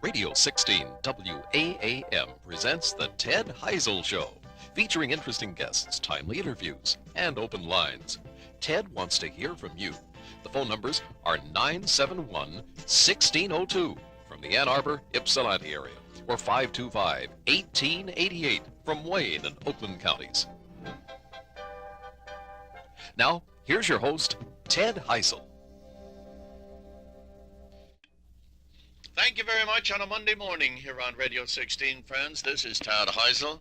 Radio 16 WAAM presents the Ted Heusel Show, featuring interesting guests, timely interviews, and open lines. Ted wants to hear from you. The phone numbers are 971-1602 from the Ann Arbor, Ypsilanti area, or 525-1888 from Wayne and Oakland counties. Now, here's your host, Ted Heusel. Thank you very much on a Monday morning here on Radio 16, friends. This is Ted Heusel,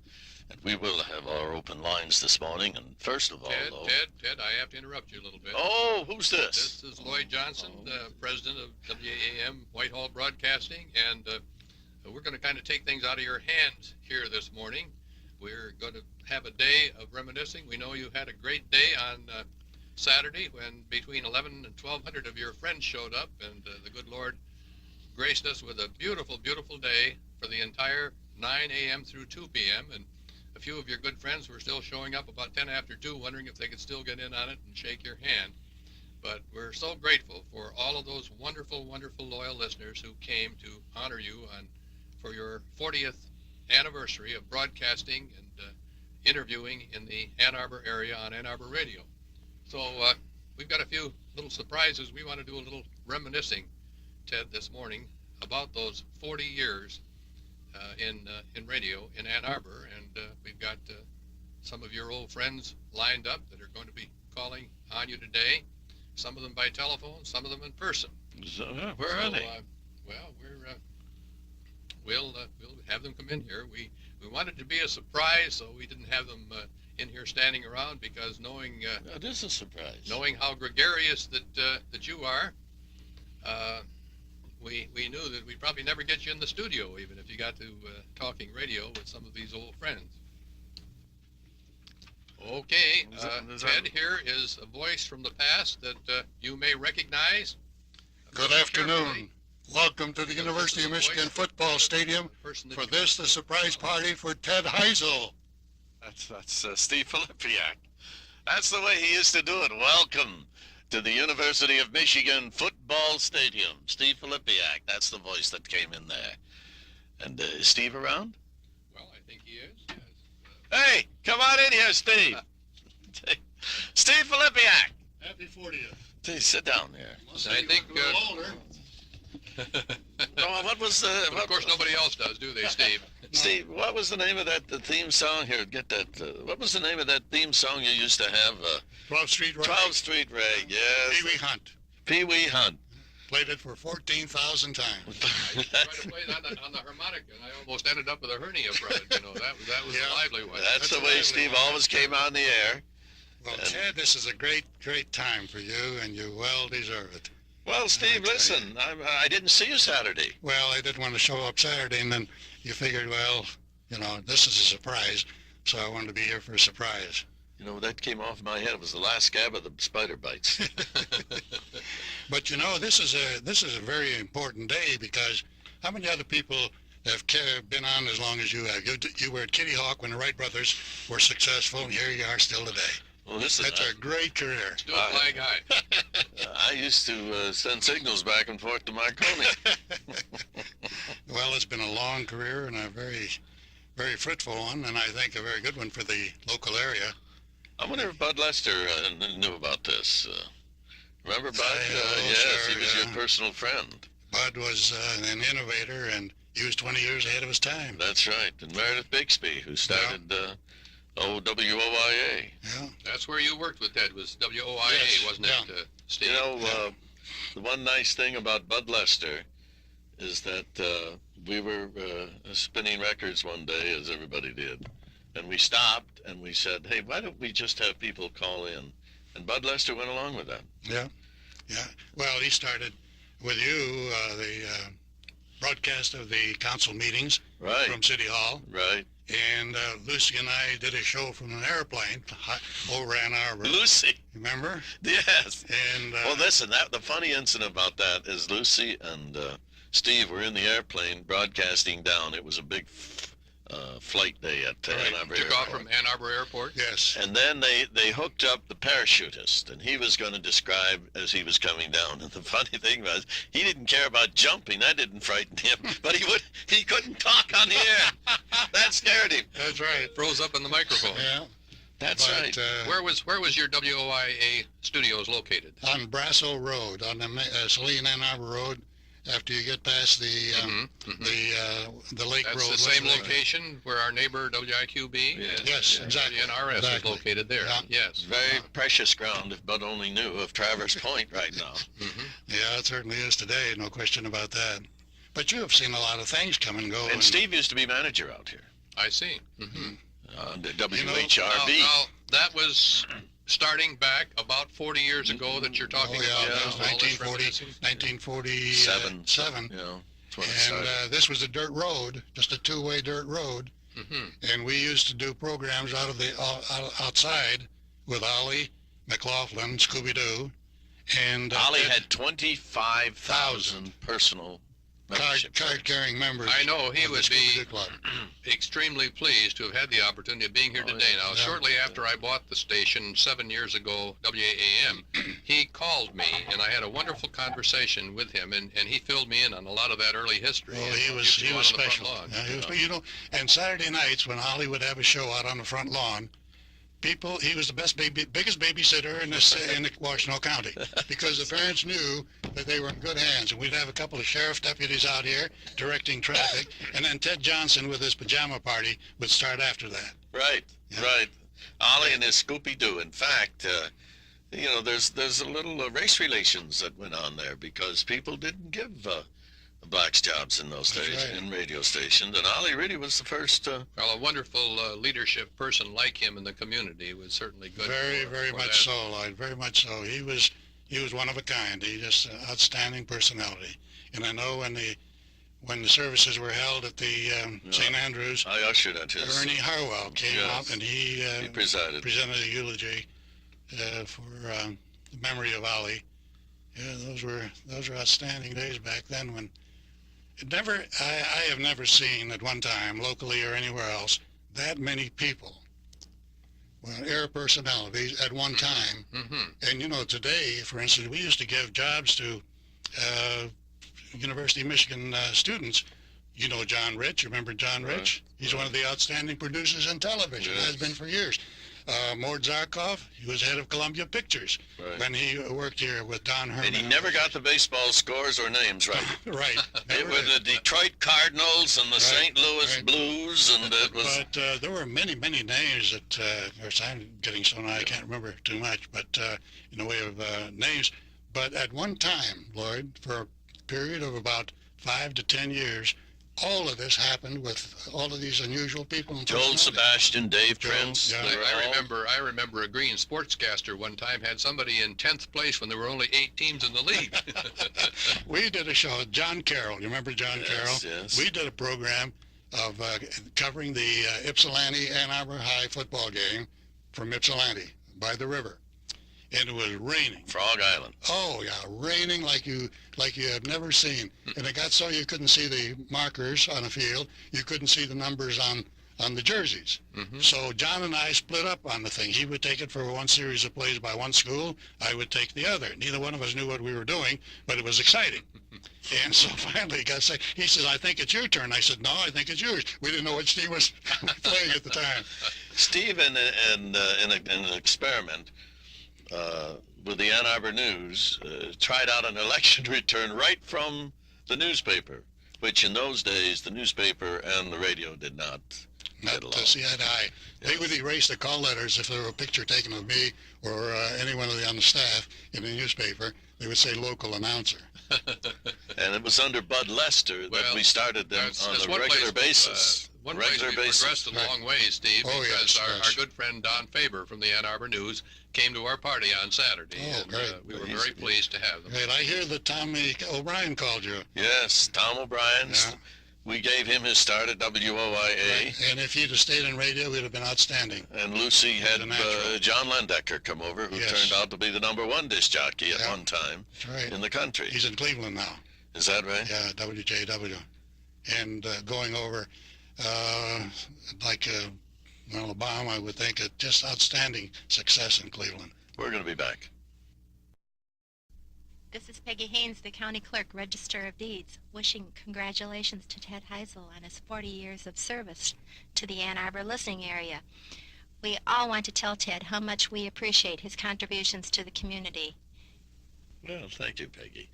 and we will have our open lines this morning. And first of all, Ted, I have to interrupt you a little bit. Oh, who's this? This is Lloyd Johnson, president of WAAM Whitehall Broadcasting, and we're going to kind of take things out of your hands here this morning. We're going to have a day of reminiscing. We know you had a great day on Saturday when between 11 and 1,200 of your friends showed up, and the good Lord graced us with a beautiful, beautiful day for the entire 9 a.m. through 2 p.m. And a few of your good friends were still showing up about 10 after 2, wondering if they could still get in on it and shake your hand. But we're so grateful for all of those wonderful, wonderful, loyal listeners who came to honor you for your 40th anniversary of broadcasting and interviewing in the Ann Arbor area on Ann Arbor Radio. So we've got a few little surprises. We want to do a little reminiscing, Ted, this morning about those 40 years in radio in Ann Arbor, and we've got some of your old friends lined up that are going to be calling on you today. Some of them by telephone, some of them in person. Where are they? We'll have them come in here. We wanted to be a surprise, so we didn't have them in here standing around, because knowing That is a surprise. knowing how gregarious that you are. We knew that we'd probably never get you in the studio, even if you got to talking radio with some of these old friends. Okay, Ted here is a voice from the past that you may recognize. Good afternoon. Welcome to the University of Michigan Football Stadium for the surprise party for Ted Heusel. That's Steve Filipiak. That's the way he used to do it. Welcome to the University of Michigan Football Stadium. Steve Filipiak, that's the voice that came in there. And is Steve around? Well, I think he is, yes. Hey, come on in here, Steve. Steve Filipiak. Happy 40th. Hey, sit down there. I think... What was the... But of course, nobody else does, do they, Steve? Steve, what was the name of the theme song? Here, get that. What was the name of that theme song you used to have? 12th Street Ray. 12th Street Ray, yes. Pee Wee Hunt. Pee Wee Hunt. Played it for 14,000 times. I used to try to play that on the harmonica, and I almost ended up with a hernia from it. You know, that was a lively one. That's the way Steve always came on the air. Well, Ted, this is a great, great time for you, and you well deserve it. Well, Steve, listen, I didn't see you Saturday. Well, I didn't want to show up Saturday, and then you figured, well, you know, this is a surprise, so I wanted to be here for a surprise. You know, that came off my head. It was the last scab of the spider bites. But you know, this is a very important day, because how many other people have been on as long as you have? You were at Kitty Hawk when the Wright brothers were successful, and here you are still today. Well, That's a great career. Still flying high. I used to send signals back and forth to Marconi. Well, it's been a long career and a very, very fruitful one, and I think a very good one for the local area. I wonder if Bud Lester knew about this. Remember Bud? Yes, sure, he was yeah. your personal friend. Bud was an innovator, and he was 20 years ahead of his time. That's right. And Meredith Bixby, who started WOIA. Yeah. That's where you worked with Ted, was WOIA, Yes, wasn't yeah. it, Steve? You know, the one nice thing about Bud Lester is that we were spinning records one day, as everybody did, and we stopped and we said, hey, why don't we just have people call in? And Bud Lester went along with that. Yeah. Well, he started with you, the broadcast of the council meetings Right, from City Hall. right. And Lucy and I did a show from an airplane over Ann Arbor. Lucy, Remember? yes. And Well, listen, the funny incident about that is Lucy and Steve were in the airplane broadcasting down. It was a big flight day at Ann Arbor Took Airport. off from Ann Arbor Airport. Yes. And then they hooked up the parachutist, and he was going to describe as he was coming down. And the funny thing was, he didn't care about jumping. That didn't frighten him. But he couldn't talk on the air. That scared him. That's right. Froze up in the microphone. Yeah. That's But, right. Where was your WOIA studios located? On Brasso Road, on the Saline Ann Arbor Road, after you get past the Lake That's Road. the same location where our neighbor WIQB Yes. Yes, exactly. The NRS Exactly. is located there. Yeah. Yes. Very precious ground, if Bud only knew, of Traverse Point right now. Yeah, it certainly is today, no question about that. But you have seen a lot of things come and go. And Steve used to be manager out here I see. on the WHRB. Now, that was starting back about 40 years ago that you're talking about. yeah, now, all this 1947. You know, that's when it And started. this was a dirt road, just a two-way dirt road. And we used to do programs out of the outside with Ollie, McLaughlin, Scooby-Doo, and Ollie Ed, had 25,000 personal membership. card-carrying members. I know he of the would be Scooby-Doo Club. extremely pleased to have had the opportunity of being here today. Now, yeah. shortly after I bought the station 7 years ago, WAAM, he called me, and I had a wonderful conversation with him, and he filled me in on a lot of that early history. Oh, And he we was used to go out on the front special. lawn. Yeah, he was, and Saturday nights when Ollie would have a show out on the front lawn, he was the biggest babysitter in the Washtenaw County, because the parents knew that they were in good hands. And we'd have a couple of sheriff deputies out here directing traffic, and then Ted Johnson with his pajama party would start after that. Right, Yeah. right. Ollie and his Scooby-Doo. In fact, there's a little race relations that went on there because people didn't give blacks jobs in those That's days right. in radio stations, and Ollie really was the first. Well, a wonderful leadership person like him in the community was certainly good. Very, for very that. much so, Lloyd. Very much so. He was one of a kind. He just outstanding personality. And I know when the services were held at the St. Andrews, I ushered at his. Ernie Harwell came Yes. out and he presided. presented a eulogy for the memory of Ollie. Yeah, those were outstanding days back then when I have never seen at one time, locally or anywhere else, that many people, air personalities at one time. And today, for instance, we used to give jobs to University of Michigan students. You know John Rich. Remember John Rich? He's one of the outstanding producers in television. Yes. Has been for years. Mort Zarkov, he was head of Columbia Pictures Right. when he worked here with Don Herman. And he never got the baseball scores or names right. Right. It never was did. the Detroit Cardinals and the St. Louis right. Blues, and it was. But there were many, many names that, of course, I'm getting so now I can't remember too much, but in the way of names. But at one time, Lloyd, for a period of about 5 to 10 years, all of this happened with all of these unusual people. And Joel personalities. Sebastian, Dave Joel, Prince. yeah. they were all- I remember a green sportscaster one time had somebody in 10th place when there were only 8 teams in the league. We did a show, John Carroll. You remember John Yes, Carroll? yes. We did a program of covering the Ypsilanti Ann Arbor High football game from Ypsilanti by the river. And it was raining. Frog Island. Oh yeah, raining like you have never seen. And it got so you couldn't see the markers on the field. You couldn't see the numbers on the jerseys. So John and I split up on the thing. He would take it for one series of plays by one school. I would take the other. Neither one of us knew what we were doing, but it was exciting. And so finally he says, "I think it's your turn." I said, "No, I think it's yours." We didn't know which team was playing at the time. Steve, in an experiment with the Ann Arbor News, tried out an election return right from the newspaper, which in those days the newspaper and the radio did not get Not along. to see eye to eye. They Yes. would erase the call letters if there were a picture taken of me or anyone on the staff in the newspaper. They would say local announcer. And it was under Bud Lester that Well, we started them That's on a one regular place, basis. one place we progressed a Right. long way, Steve, Oh, because yes, our yes. good friend Don Faber from the Ann Arbor News came to our party on Saturday, Oh, and great. we were very pleased to have them. Right, I hear that Tommy O'Brien called you. Yes, Tom O'Brien. Yeah. We gave him his start at WOIA. And if he'd have stayed in radio, we'd have been outstanding. And Lucy had The natural. John Lendecker come over, who Yes. turned out to be the #1 disc jockey at Yeah. one time That's right. in the country. He's in Cleveland now. Is that right? Yeah, WJW. And going over, like well, WAAM, I would think, just outstanding success in Cleveland. We're going to be back. This is Peggy Haynes, the County Clerk, Register of Deeds, wishing congratulations to Ted Heusel on his 40 years of service to the Ann Arbor listening area. We all want to tell Ted how much we appreciate his contributions to the community. Well, thank you, Peggy.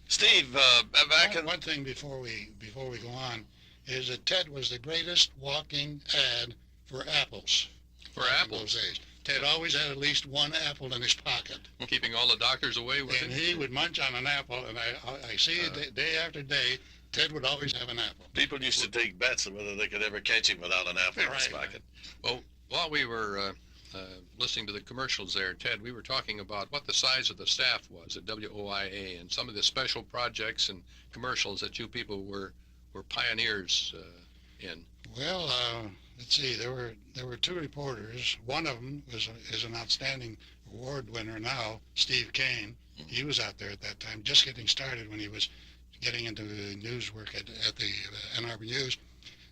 Steve, back in... One thing before we go on is that Ted was the greatest walking ad for apples. For back in apples? those days. Ted always had at least one apple in his pocket. Keeping all the doctors away with And it? he would munch on an apple, and I see it day after day, Ted would always have an apple. People used to take bets on whether they could ever catch him without an apple in his Right. pocket. Well, while we were listening to the commercials there, Ted, we were talking about what the size of the staff was at WOIA and some of the special projects and commercials that you people were pioneers in. Well, let's see. There were two reporters. One of them is an outstanding award winner now, Steve Kane. He was out there at that time, just getting started when he was getting into news work at the Ann Arbor News.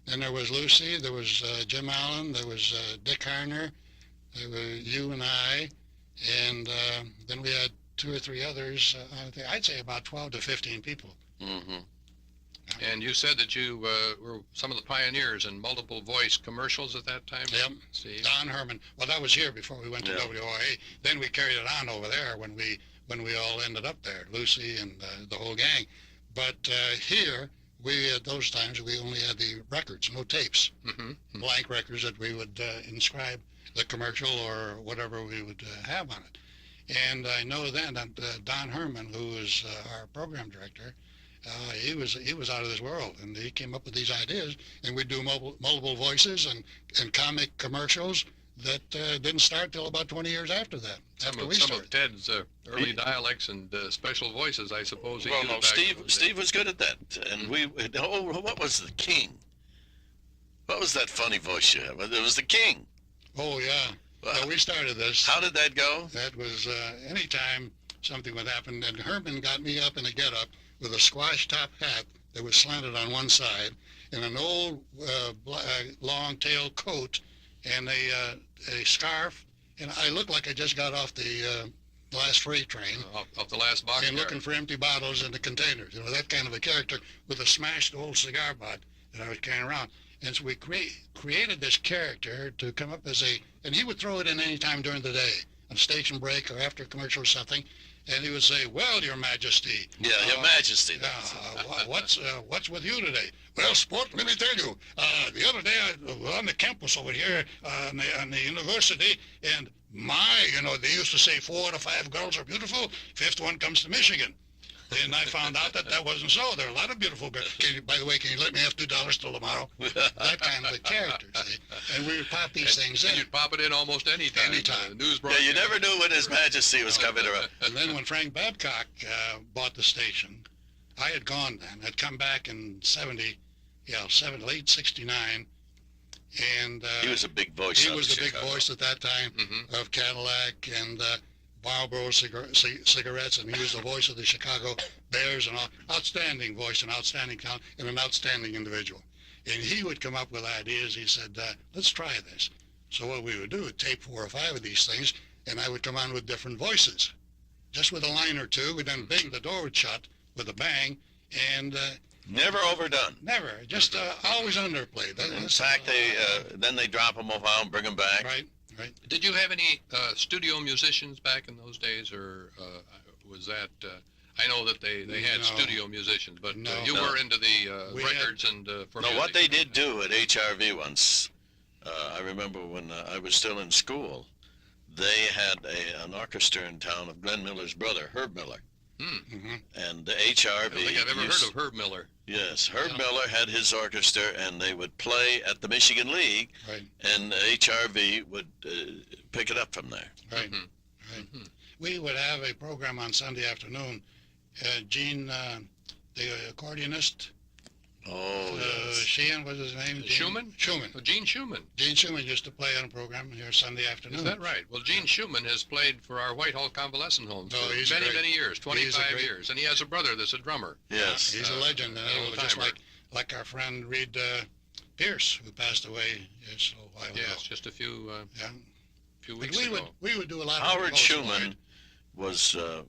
Then there was Lucy. There was Jim Allen. There was Dick Harner. There were you and I, and then we had two or three others. I'd say about 12 to 15 people. Mm-hmm. And you said that you were some of the pioneers in multiple voice commercials at that time? Yep. Steve? Don Herman. Well, that was here before we went to Yeah. WOA. Then we carried it on over there when we all ended up there, Lucy and the whole gang. But here, we at those times we only had the records, no tapes, Mm-hmm. blank records that we would inscribe the commercial or whatever we would have on it. And I know then that Don Herman, who was our program director, he was out of this world, and he came up with these ideas, and we'd do multiple voices and comic commercials that didn't start till about 20 years after that. Some after we of started. Ted's early dialects and special voices, I suppose. He Well, used no, back in those Steve days. was good at that. And what was the King? What was that funny voice you had? It was the King. Oh yeah. Well, We started this. how did that go? That was anytime something would happen, and Herman got me up in a get-up with a squash top hat that was slanted on one side, and an old long tail coat, and a scarf, and I looked like I just got off the last freight train. Off the last box. And looking for empty bottles in the containers, that kind of a character with a smashed old cigar butt that I was carrying around. And so we created this character to come up as and he would throw it in any time during the day, on station break or after a commercial or something, and he would say, "Well, Your Majesty." Yeah, Your Majesty. What's with you today? Well, sport, let me tell you. The other day I was on the campus over here on the university, and they used to say 4 out of 5 girls are beautiful. 5th one comes to Michigan. And I found out that wasn't so. There are a lot of beautiful girls. By the way, can you let me have $2 till tomorrow? That kind of a character, see? And we would pop these things And in. you'd pop it in almost any time. Anytime. News Yeah, broadcast. you never knew when His Majesty was coming around. And then when Frank Babcock bought the station, I had gone then. I'd come back in late 69. And He was a big voice. he out was of the big Chicago. voice at that time Mhm. of Cadillac and Marlboro cigarettes, and he was the voice of the Chicago Bears, and outstanding voice, and outstanding talent, and an outstanding individual. And he would come up with ideas. He said, let's try this. So what we would do is tape 4 or 5 of these things, and I would come on with different voices. Just with a line or two, and then bing, the door would shut with a bang, and Never overdone. never, just always underplayed. In fact, then they drop them off and bring them back. Right. Did you have any studio musicians back in those days, or was that? I know that they had No. studio musicians, but No. you No. were into the We records and for No, music. what they did do at HRV once, I remember when I was still in school, they had an orchestra in town of Glenn Miller's brother, Herb Miller. Mm-hmm. And the I HRV... don't think I've ever heard of Herb Miller. Yes, Herb Yeah. Miller had his orchestra, and they would play at the Michigan League, Right. and HRV would pick it up from there. Right. Mhm. Right. Mhm. We would have a program on Sunday afternoon. Gene, the accordionist, Oh, yes. Sheehan was his name. Schumann? Schumann. Oh, Gene Schumann. Gene Schumann used to play on a program here Sunday afternoon. Is that right? Well, Gene Schumann has played for our Whitehall Convalescent Home Oh, for he's many, great. many years, He's a 25 great- years, and he has a brother that's a drummer. Yes. He's a legend. an Just old-timer. like our friend Reed Pierce, who passed away just a while ago. Yes, just a few Yeah. weeks But ago. we would do a lot of Howard remotes, Schumann Lloyd.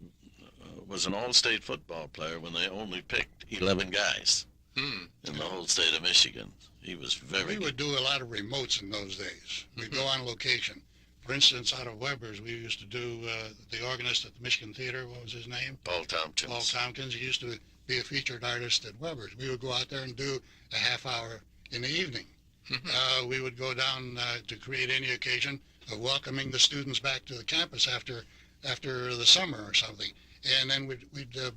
was an all-state football player when they only picked 11 guys in the whole state of Michigan. He was very We good. would do a lot of remotes in those days. We'd go on location. For instance, out of Weber's, we used to do the organist at the Michigan Theater. What was his name? Paul Tompkins. Paul Tompkins. He used to be a featured artist at Weber's. We would go out there and do a half hour in the evening. We would go down to create any occasion of welcoming the students back to the campus after the summer or something. And then we'd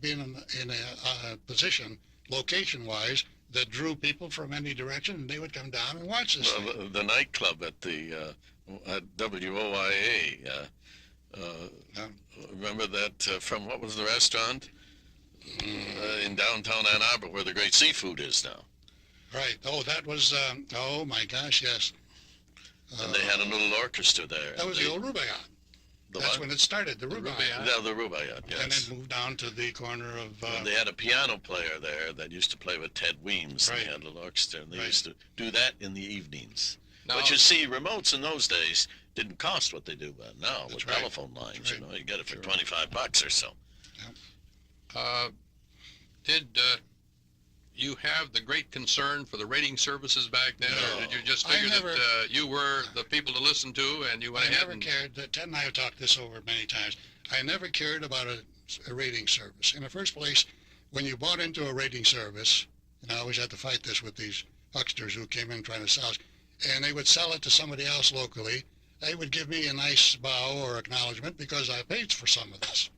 be in a position, location-wise, that drew people from any direction, and they would come down and watch this thing. The nightclub at the at WOIA. Remember that from what was the restaurant in downtown Ann Arbor where the great seafood is now? Right. Oh, that was, oh my gosh, yes. And they had a little orchestra there. That was the old Rubaiyat. That's when it started, the Rubaiyat. Yeah, the Rubaiyat, yes. And then moved down to the corner of... And they had a piano player there that used to play with Ted Weems. Right. And they had a little orchestra, and they Right. used to do that in the evenings. Now, But you see, remotes in those days didn't cost what they do now That's with right. telephone lines. That's You right. know, you get it for Sure. $25 or so. did you have the great concern for the rating services back then, or did you just I figure never- that you were the people to listen to, and you went I ahead never and... cared. Ted and I have talked this over many times. I never cared about a rating service. In the first place, when you bought into a rating service, and I always had to fight this with these hucksters who came in trying to sell us, and they would sell it to somebody else locally, they would give me a nice bow or acknowledgement because I paid for some of this.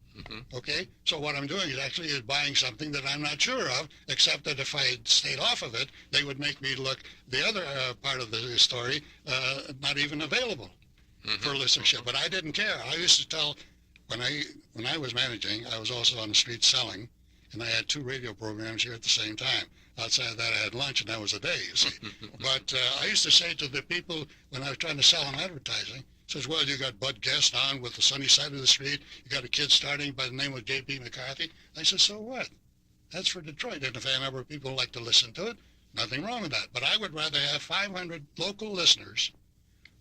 Okay? So what I'm doing is actually buying something that I'm not sure of, except that if I had stayed off of it, they would make me look the other part of the story not even available for listenership. But I didn't care. I used to tell, when I was managing, I was also on the street selling, and I had 2 radio programs here at the same time. Outside of that, I had lunch, and that was a day, you see. But I used to say to the people when I was trying to sell them advertising, says, well, you got Bud Guest on with the Sunny Side of the Street. You got a kid starting by the name of J.P. McCarthy. I said, so what? That's for Detroit. And if Ann Arbor people like to listen to it, nothing wrong with that. But I would rather have 500 local listeners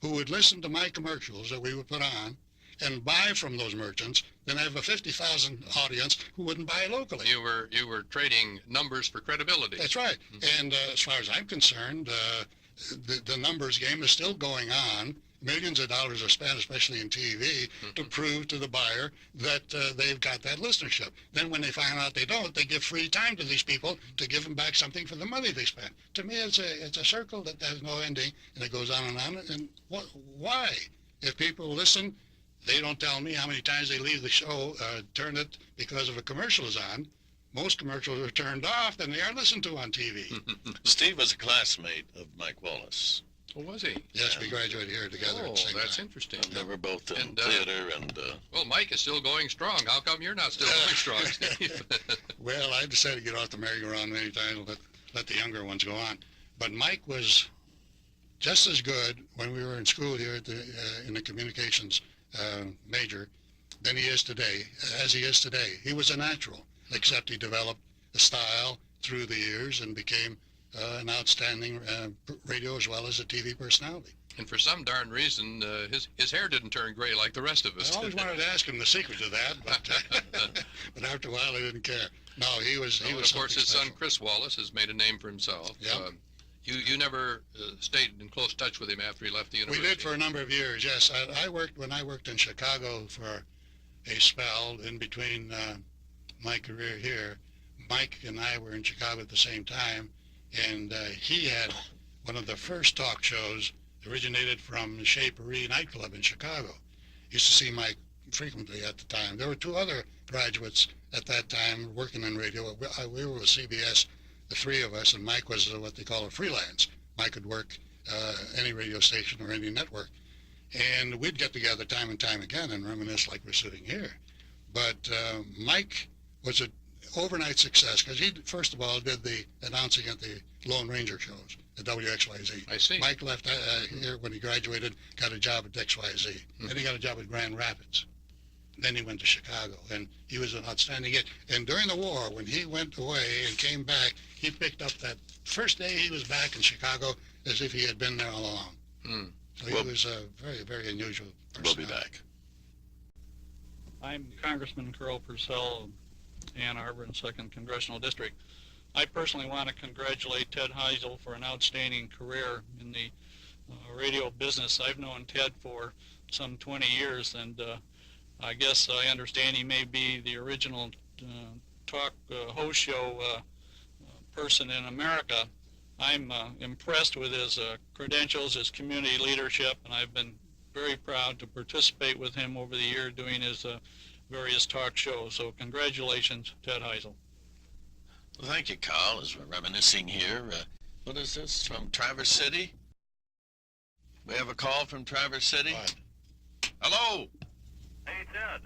who would listen to my commercials that we would put on and buy from those merchants than have a 50,000 audience who wouldn't buy locally. You were trading numbers for credibility. That's right. And as far as I'm concerned, the numbers game is still going on. Millions of dollars are spent, especially in TV, to prove to the buyer that they've got that listenership. Then when they find out they don't, they give free time to these people to give them back something for the money they spent. To me, it's a circle that has no ending, and it goes on and on. And why? If people listen, they don't tell me how many times they leave the show, turn it because of a commercial is on. Most commercials are turned off, then they are listened to on TV. Steve was a classmate of Mike Wallace. Oh, was he? Yes, we graduated here together at Oh, the same that's time. interesting. And they were both in And, theater and... Well, Mike is still going strong. How come you're not still going strong, Steve? Well, I decided to get off the merry-go-round many times and let the younger ones go on. But Mike was just as good when we were in school here at in the communications major than he is today, as he is today. He was a natural, except he developed a style through the years and became an outstanding radio as well as a TV personality. And for some darn reason, his hair didn't turn gray like the rest of us. I always wanted to ask him the secret to that, but after a while I didn't care. No, he was. Oh, He and was of course, something his son special. Chris Wallace has made a name for himself. Yep. You never stayed in close touch with him after he left the We university. did for a number of years. Yes, when I worked in Chicago for a spell in between my career here. Mike and I were in Chicago at the same time, and he had one of the first talk shows originated from Chez Paris nightclub in Chicago. Used to see Mike frequently at the time. There were 2 other graduates at that time working in radio. We were with CBS, the 3 of us, and Mike was what they call a freelance. Mike could work any radio station or any network. And we'd get together time and time again and reminisce like we're sitting here. But Mike was an overnight success because he, first of all, did the announcing at the Lone Ranger shows at WXYZ. I see. Mike left here when he graduated, got a job at XYZ. Then he got a job at Grand Rapids. Then he went to Chicago, and he was an outstanding hit. And during the war, when he went away and came back, he picked up that first day he was back in Chicago as if he had been there all along. So he was a very, very unusual person. We'll be back. I'm Congressman Carl Purcell, Ann Arbor and 2nd Congressional District. I personally want to congratulate Ted Heusel for an outstanding career in the radio business. I've known Ted for some 20 years, and I guess I understand he may be the original talk host show person in America. I'm impressed with his credentials, his community leadership, and I've been very proud to participate with him over the year doing his various talk shows. So congratulations, Ted Heusel. Well, thank you, Carl, as we're reminiscing here. What is this, from Traverse City? We have a call from Traverse City? What? Hello? Hey, Ted.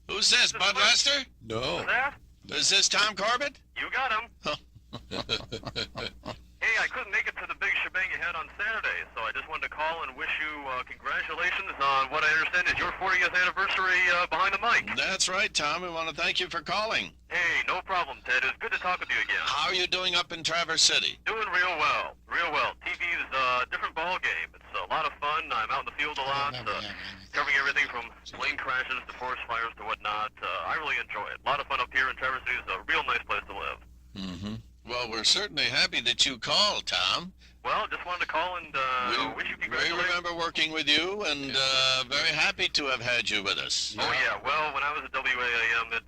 Who's this, Bud Lester? No. What's that? Is this Tom Corbett? You got him. Hey, I couldn't make it to the big shebang you had on Saturday, so I just wanted to call and wish you congratulations on what I understand is your 40th anniversary behind the mic. That's right, Tom. We want to thank you for calling. Hey, no problem, Ted. It's good to talk with you again. How are you doing up in Traverse City? Doing real well. Real well. TV's a different ball game. It's a lot of fun. I'm out in the field a lot, covering everything from plane crashes to forest fires to whatnot. I really enjoy it. A lot of fun up here in Traverse City. It's a real nice place to live. Mm-hmm. Well, we're certainly happy that you called, Tom. Well, just wanted to call and wish you We congratulations. remember working with you, and very happy to have had you with us. Oh, yeah. Well, when I was at WAAM, it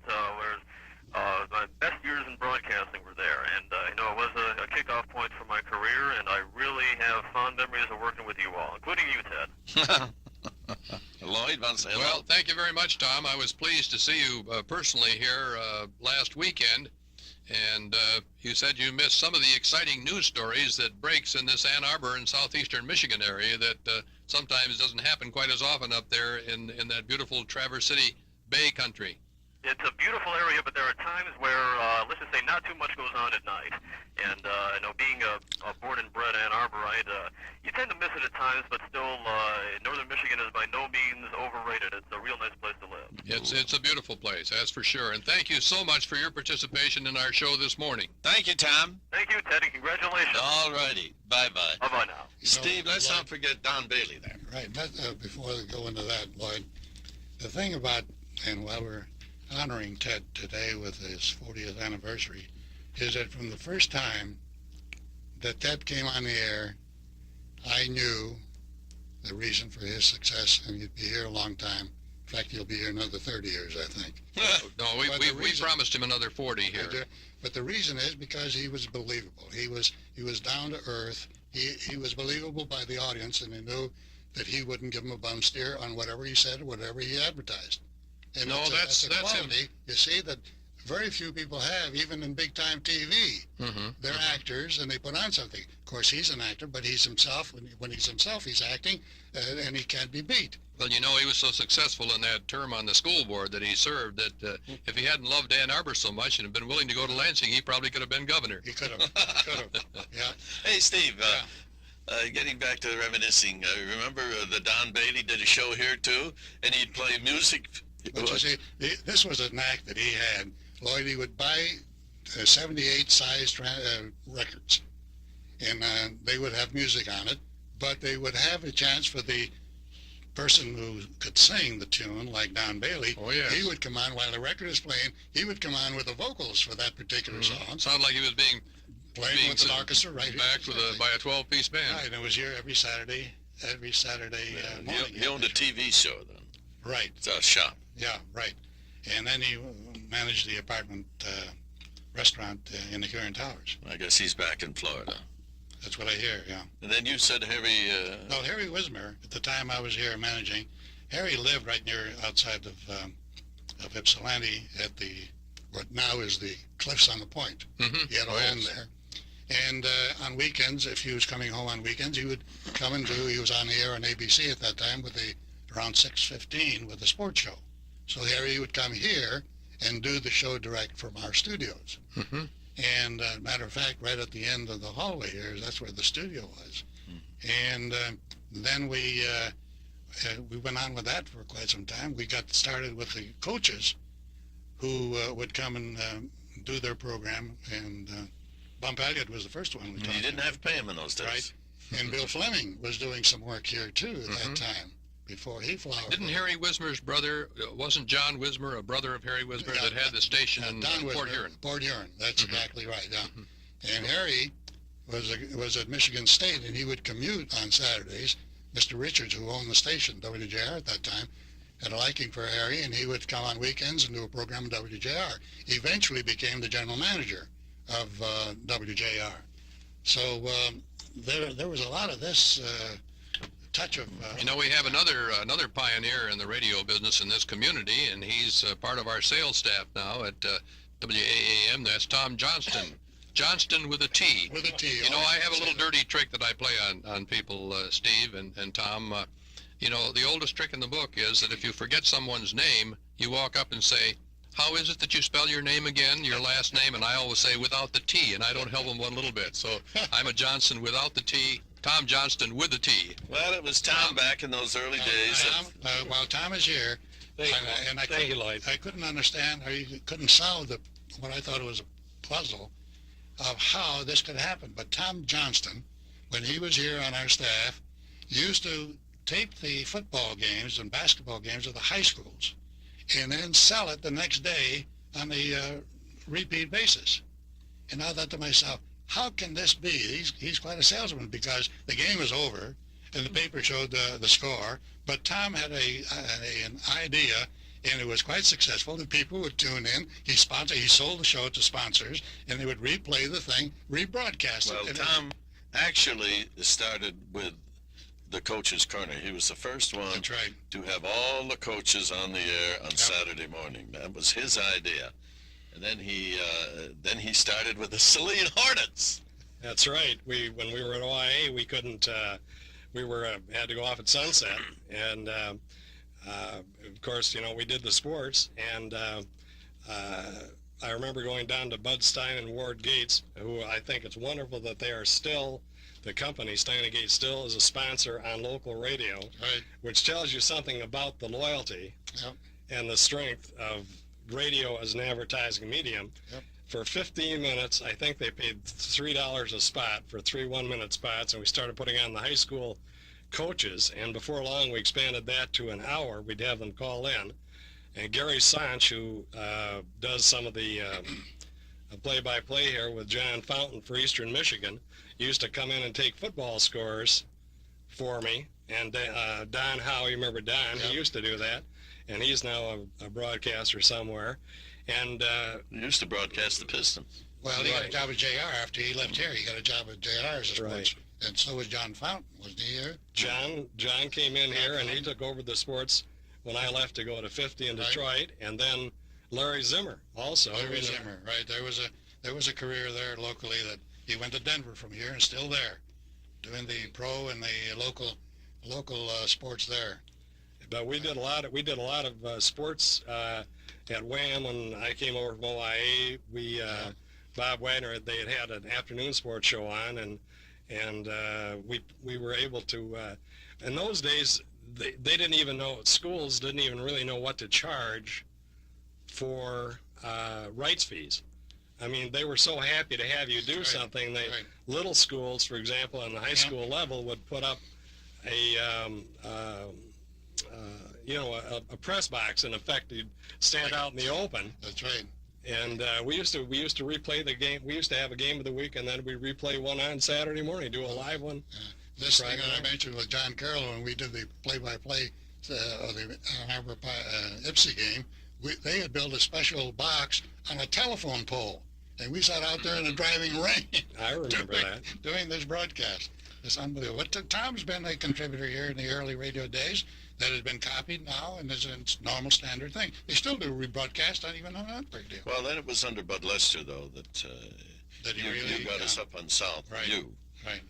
was my best years in broadcasting were there. And, it was a kickoff point for my career, and I really have fond memories of working with you all, including you, Ted. Lloyd wants to say hello. Well, thank you very much, Tom. I was pleased to see you personally here last weekend. And you said you missed some of the exciting news stories that breaks in this Ann Arbor and southeastern Michigan area that sometimes doesn't happen quite as often up there in that beautiful Traverse City Bay country. It's a beautiful area, but there are times where, let's just say, not too much goes on at night. And, being a born and bred Ann Arborite, you tend to miss it at times, but still, northern Michigan is by no means overrated. It's a real nice place to live. It's a beautiful place, that's for sure. And thank you so much for your participation in our show this morning. Thank you, Tom. Thank you, Ted, and congratulations. All righty. Bye-bye. Bye-bye now. Steve, let's not forget Don Bailey there. Right. Before we go into that, Lloyd, the thing about, and while we're honoring Ted today with his 40th anniversary, is that from the first time that Ted came on the air, I knew the reason for his success, and he'd be here a long time. In fact, he'll be here another 30 years, I think. No, we promised him another 40 here. But the reason is because he was believable. He was down to earth. He was believable by the audience, and they knew that he wouldn't give them a bum steer on whatever he said or whatever he advertised. And No, that's a that's him. quality, you see, that very few people have, even in big-time TV. Mm-hmm. They're actors, and they put on something. Of course, he's an actor, but he's himself. When he's himself, he's acting, and he can't be beat. Well, he was so successful in that term on the school board that he served that if he hadn't loved Ann Arbor so much and had been willing to go to Lansing, he probably could have been governor. He could have. Yeah. Hey, Steve, getting back to reminiscing, remember the Don Bailey did a show here, too, and he'd play music. But you see, this was an act that he had. Lloyd, he would buy 78 sized records, and they would have music on it, but they would have a chance for the person who could sing the tune, like Don Bailey. Oh, yes. He would come on while the record is playing. He would come on with the vocals for that particular song, Sounded like he was being playing with an orchestra right here. backed by a 12-piece band. Right, and it was here every Saturday morning. He owned a TV show then. Right. It's a shop. Yeah, right. And then he managed the apartment restaurant in the Kieran Towers. I guess he's back in Florida. That's what I hear, yeah. And then you said Harry... No, Harry Wismer, at the time I was here managing, Harry lived right near outside of Ypsilanti at what now is the Cliffs on the Point. Mm-hmm. He had a home there. And on weekends, if he was coming home on weekends, he would come and he was on the air on ABC at that time with around 6:15 with a sports show. So Harry would come here and do the show direct from our studios. Mm-hmm. And matter of fact, right at the end of the hallway here, that's where the studio was. And then we, we went on with that for quite some time. We got started with the coaches who would come and do their program, and Bump Elliott was the first one we talked You didn't have to pay him in those days. Right. And Bill Fleming was doing some work here too at that time, before he flowered. Didn't Harry Wismer's brother, wasn't John Wismer a brother of Harry Wismer that had the station in Port Huron? Port Huron, that's exactly right, yeah. And Harry was at Michigan State, and he would commute on Saturdays. Mr. Richards, who owned the station, WJR at that time, had a liking for Harry, and he would come on weekends and do a program in WJR. He eventually became the general manager of WJR. So there was a lot of this touch of... we have another pioneer in the radio business in this community, and he's part of our sales staff now at WAAM. That's Tom Johnston. Johnston with a T. With a T. I have a little dirty trick that I play on people, Steve and Tom. The oldest trick in the book is that if you forget someone's name, you walk up and say, "How is it that you spell your name again, your last name?" And I always say without the T, and I don't help them one little bit. So I'm a Johnson without the T, Tom Johnston with the T. Well, it was Tom back in those early days. While Tom is here, I couldn't understand, or you couldn't solve what I thought was a puzzle of how this could happen. But Tom Johnston, when he was here on our staff, used to tape the football games and basketball games of the high schools and then sell it the next day on the repeat basis. And I thought to myself, how can this be? He's quite a salesman, because the game was over and the paper showed the score, but Tom had an idea, and it was quite successful. The people would tune in. He sold the show to sponsors, and they would replay the thing, rebroadcast it. Well, Tom actually started with the Coach's Corner. He was the first one That's right. to have all the coaches on the air on Saturday morning. That was his idea. And then he started with the Saline Hornets. That's right. When we were at OIA, we couldn't. We had to go off at sunset, and of course, we did the sports. And I remember going down to Bud Stein and Ward Gates, who I think it's wonderful that they are still. The company, Stein and Gates, still is a sponsor on local radio, Right. which tells you something about the loyalty and the strength of radio as an advertising medium. Yep. For 15 minutes, I think they paid $3 a spot for 3 one-minute spots, and we started putting on the high school coaches, and before long we expanded that to an hour. We'd have them call in, and Gary Sanch, who does some of the play-by-play here with John Fountain for Eastern Michigan, used to come in and take football scores for me. And Don Howe, you remember Don? Yep. He used to do that, and he's now a broadcaster somewhere. And He used to broadcast the Pistons. Well, he got a job at JR after he left here. He got a job at JR as a sports. And so was John Fountain, wasn't he here? John came in here, and he took over the sports when I left to go to 50 in Detroit, and then Larry Zimmer also. Larry Zimmer, right. There was a career there locally that he went to Denver from here and still there, doing the pro and the local sports there. But we did a lot of sports at WAAM when I came over from OIA. Bob Wagner, they had an afternoon sports show on, and we were able to. In those days, they didn't even know, schools didn't even really know what to charge for rights fees. I mean, they were so happy to have you do something. Little schools, for example, on the high school level, would put up a press box. In effect, you'd stand out in the open. That's right. And we used to replay the game. We used to have a game of the week, and then we'd replay one on Saturday morning, do a live one. This thing that I mentioned with John Carroll, when we did the play-by-play of the Arbor Ipsy game, they had built a special box on a telephone pole, and we sat out there in the driving rain. I remember that. Doing this broadcast. It's unbelievable. Tom's been a contributor here in the early radio days that has been copied now, and is a normal standard thing. They still do rebroadcast, not even on that big deal. Well, then it was under Bud Lester, though, that you got us up on South View. Right.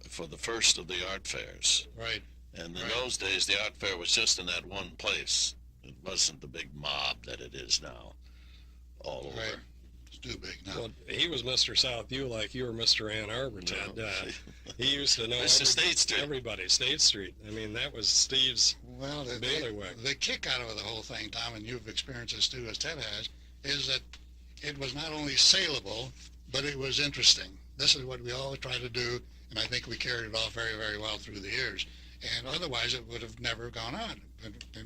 For the first of the art fairs. Right. And in those days, the art fair was just in that one place. It wasn't the big mob that it is now, all over. too big now. Well, he was Mr. Southview like you were Mr. Ann Arbor, Ted. He used to know Mr. State Street. everybody. State Street. I mean, that was Steve's Well, bailiwick. the kick out of the whole thing, Tom, and you've experienced this too, as Ted has, is that it was not only saleable, but it was interesting. This is what we always try to do, and I think we carried it off very, very well through the years. And otherwise, it would have never gone on.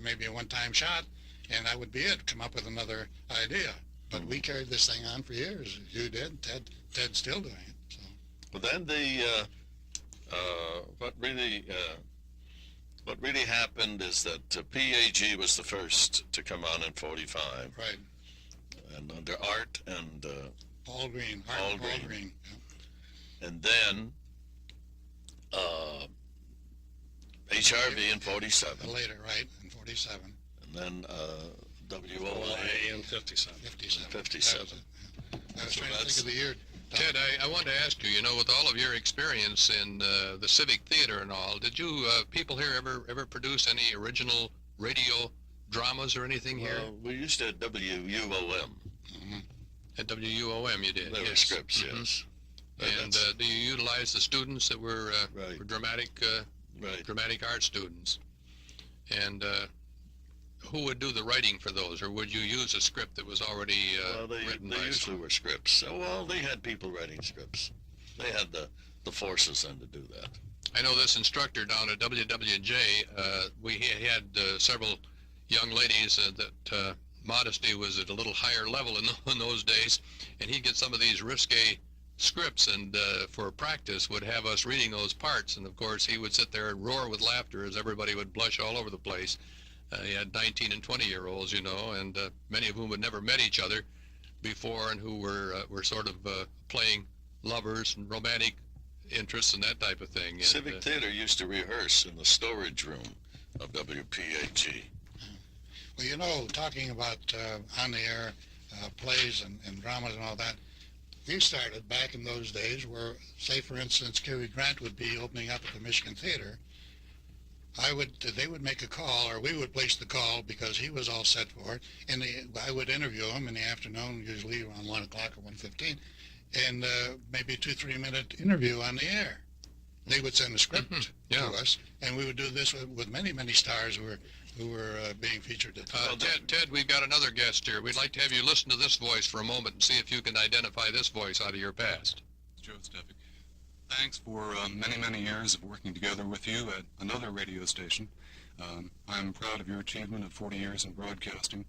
Maybe a one-time shot, and that would be it. Come up with another idea. But we carried this thing on for years. You did. Ted's still doing it. So. But then what really happened is that PAG was the first to come on in 45. Right. And under Art and Paul Green. Paul Paul Green. Green. Yeah. and then HRV in 47. Later, right, in 47. And then WOAA in 57. 57. 57. I was So trying to that's- think of the year. Ted, I wanted to ask you, with all of your experience in the civic theater and all, did you people here ever produce any original radio dramas or anything here? Well, we used to at WUOM. At WUOM you did, There were yes. scripts, Mhm. yes. And do you utilize the students that were dramatic Right. dramatic art students? And who would do the writing for those, or would you use a script that was already Well, they written by usually someone? were scripts. So, well, they had people writing scripts. They had the forces then to do that. I know this instructor down at WWJ, we had several young ladies that modesty was at a little higher level in those days, and he'd get some of these risque scripts and for practice would have us reading those parts, and of course he would sit there and roar with laughter as everybody would blush all over the place. He had 19 and 20-year-olds, and many of whom had never met each other before and who were sort of playing lovers and romantic interests and that type of thing. And, Civic Theater used to rehearse in the storage room of WPAG. Well, talking about on-the-air plays and dramas and all that, we started back in those days where, say, for instance, Cary Grant would be opening up at the Michigan Theater. They would make a call, or we would place the call because he was all set for it, and I would interview him in the afternoon, usually around 1 o'clock or 1:15, and maybe a 2-3 minute interview on the air. They would send a script to us, and we would do this with many, many stars who were being featured at the Ted, we've got another guest here. We'd like to have you listen to this voice for a moment and see if you can identify this voice out of your past. Joe Stefik. Thanks for many, many years of working together with you at another radio station. I'm proud of your achievement of 40 years in broadcasting.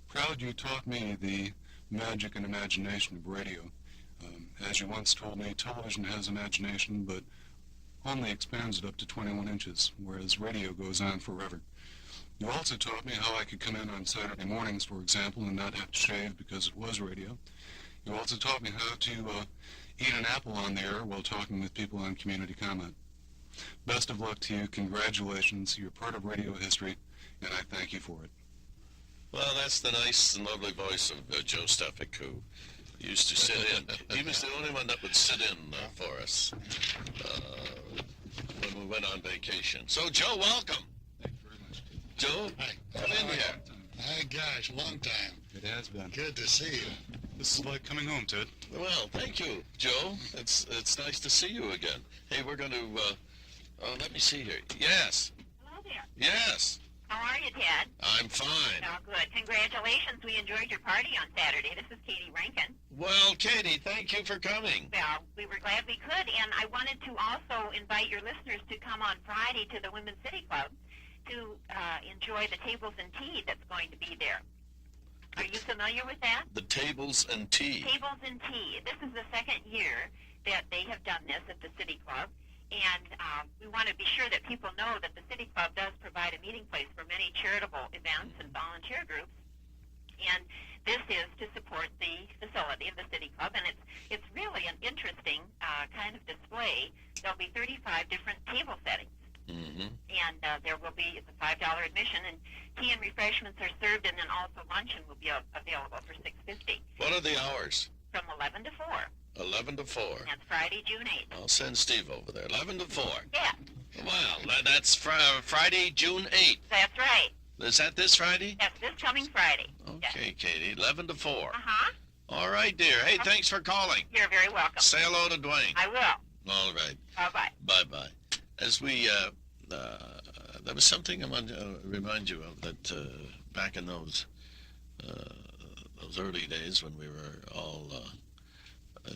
Proud you taught me the magic and imagination of radio. As you once told me, television has imagination, but only expands it up to 21 inches, whereas radio goes on forever. You also taught me how I could come in on Saturday mornings, for example, and not have to shave because it was radio. You also taught me how to eat an apple on the air while talking with people on community comment. Best of luck to you. Congratulations. You're part of radio history, and I thank you for it. Well, that's the nice and lovely voice of Joe Stefik, who used to sit in. He was the only one that would sit in for us when we went on vacation. So, Joe, welcome. Thank you very much. Joe, Hi. come in here. My gosh, long time. It has been. Good to see you. This is like coming home, Ted. Well, thank you, Joe. It's nice to see you again. Hey, we're going to, let me see here. Yes, Hello there. yes, How are you, Ted? I'm fine. Oh, good. Congratulations. We enjoyed your party on Saturday. This is Katie Rankin. Well, Katie, thank you for coming. Well, we were glad we could, and I wanted to also invite your listeners to come on Friday to the Women's City Club to enjoy the tables and tea that's going to be there. Are you familiar with that? The tables and tea. Tables and tea. This is the second year that they have done this at the City Club, and we want to be sure that people know that the City Club does provide a meeting place for many charitable events and volunteer groups, and this is to support the facility of the City Club, and it's really an interesting kind of display. There'll be 35 different table settings. Mm-hmm. And there will be, it's a $5 admission, and tea and refreshments are served, and then also luncheon will be available for $6.50 What are the hours? from 11 to 4. 11 to 4. That's Friday, June 8th. I'll send Steve over there. 11 to 4. Yeah, Well, that's Friday, June 8th. that's right. Is that this Friday? That's this coming Friday. Okay, Katie, 11 to 4. Uh-huh. All right, dear. Hey, thanks for calling. You're very welcome. Say hello to Dwayne. I will. All right. Bye-bye. Bye-bye. As we, there was something I want to remind you of that back in those early days when we were all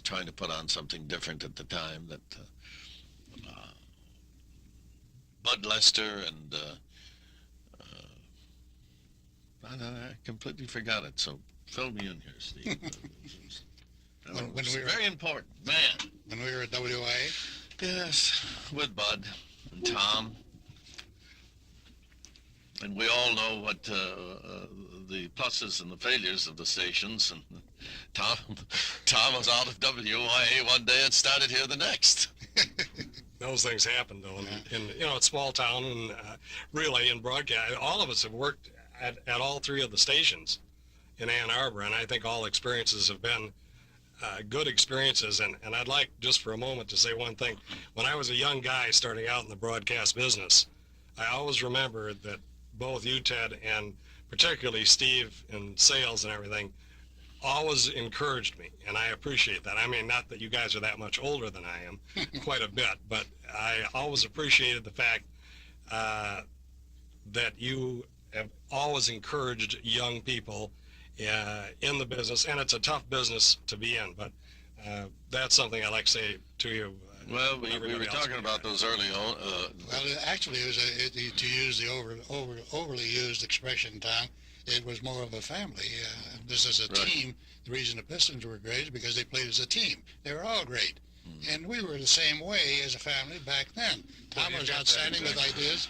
trying to put on something different at the time, that Bud Lester and I completely forgot it, so fill me in here, Steve. When It's we were- very important, man. When we were at WIA, Yes, with Bud and Tom. And we all know what the pluses and the failures of the stations. And Tom was out of WIA one day and started here the next. Those things happen, though, in it's a small town, and really in broadcast, all of us have worked at all three of the stations in Ann Arbor, and I think all experiences have been good experiences. And I'd like just for a moment to say one thing. When I was a young guy starting out in the broadcast business, I always remember that both you, Ted, and particularly Steve in sales and everything, always encouraged me, and I appreciate that. I mean, not that you guys are that much older than I am, quite a bit, but I always appreciated the fact that you have always encouraged young people in the business, and it's a tough business to be in, but that's something I like to say to you. Well, we were talking about those early on. well, actually, it was to use the overly used expression, Tom. It was more of a family. This is a Right. team. The reason the Pistons were great is because they played as a team. They were all great. And we were the same way as a family back then. Tom was outstanding with ideas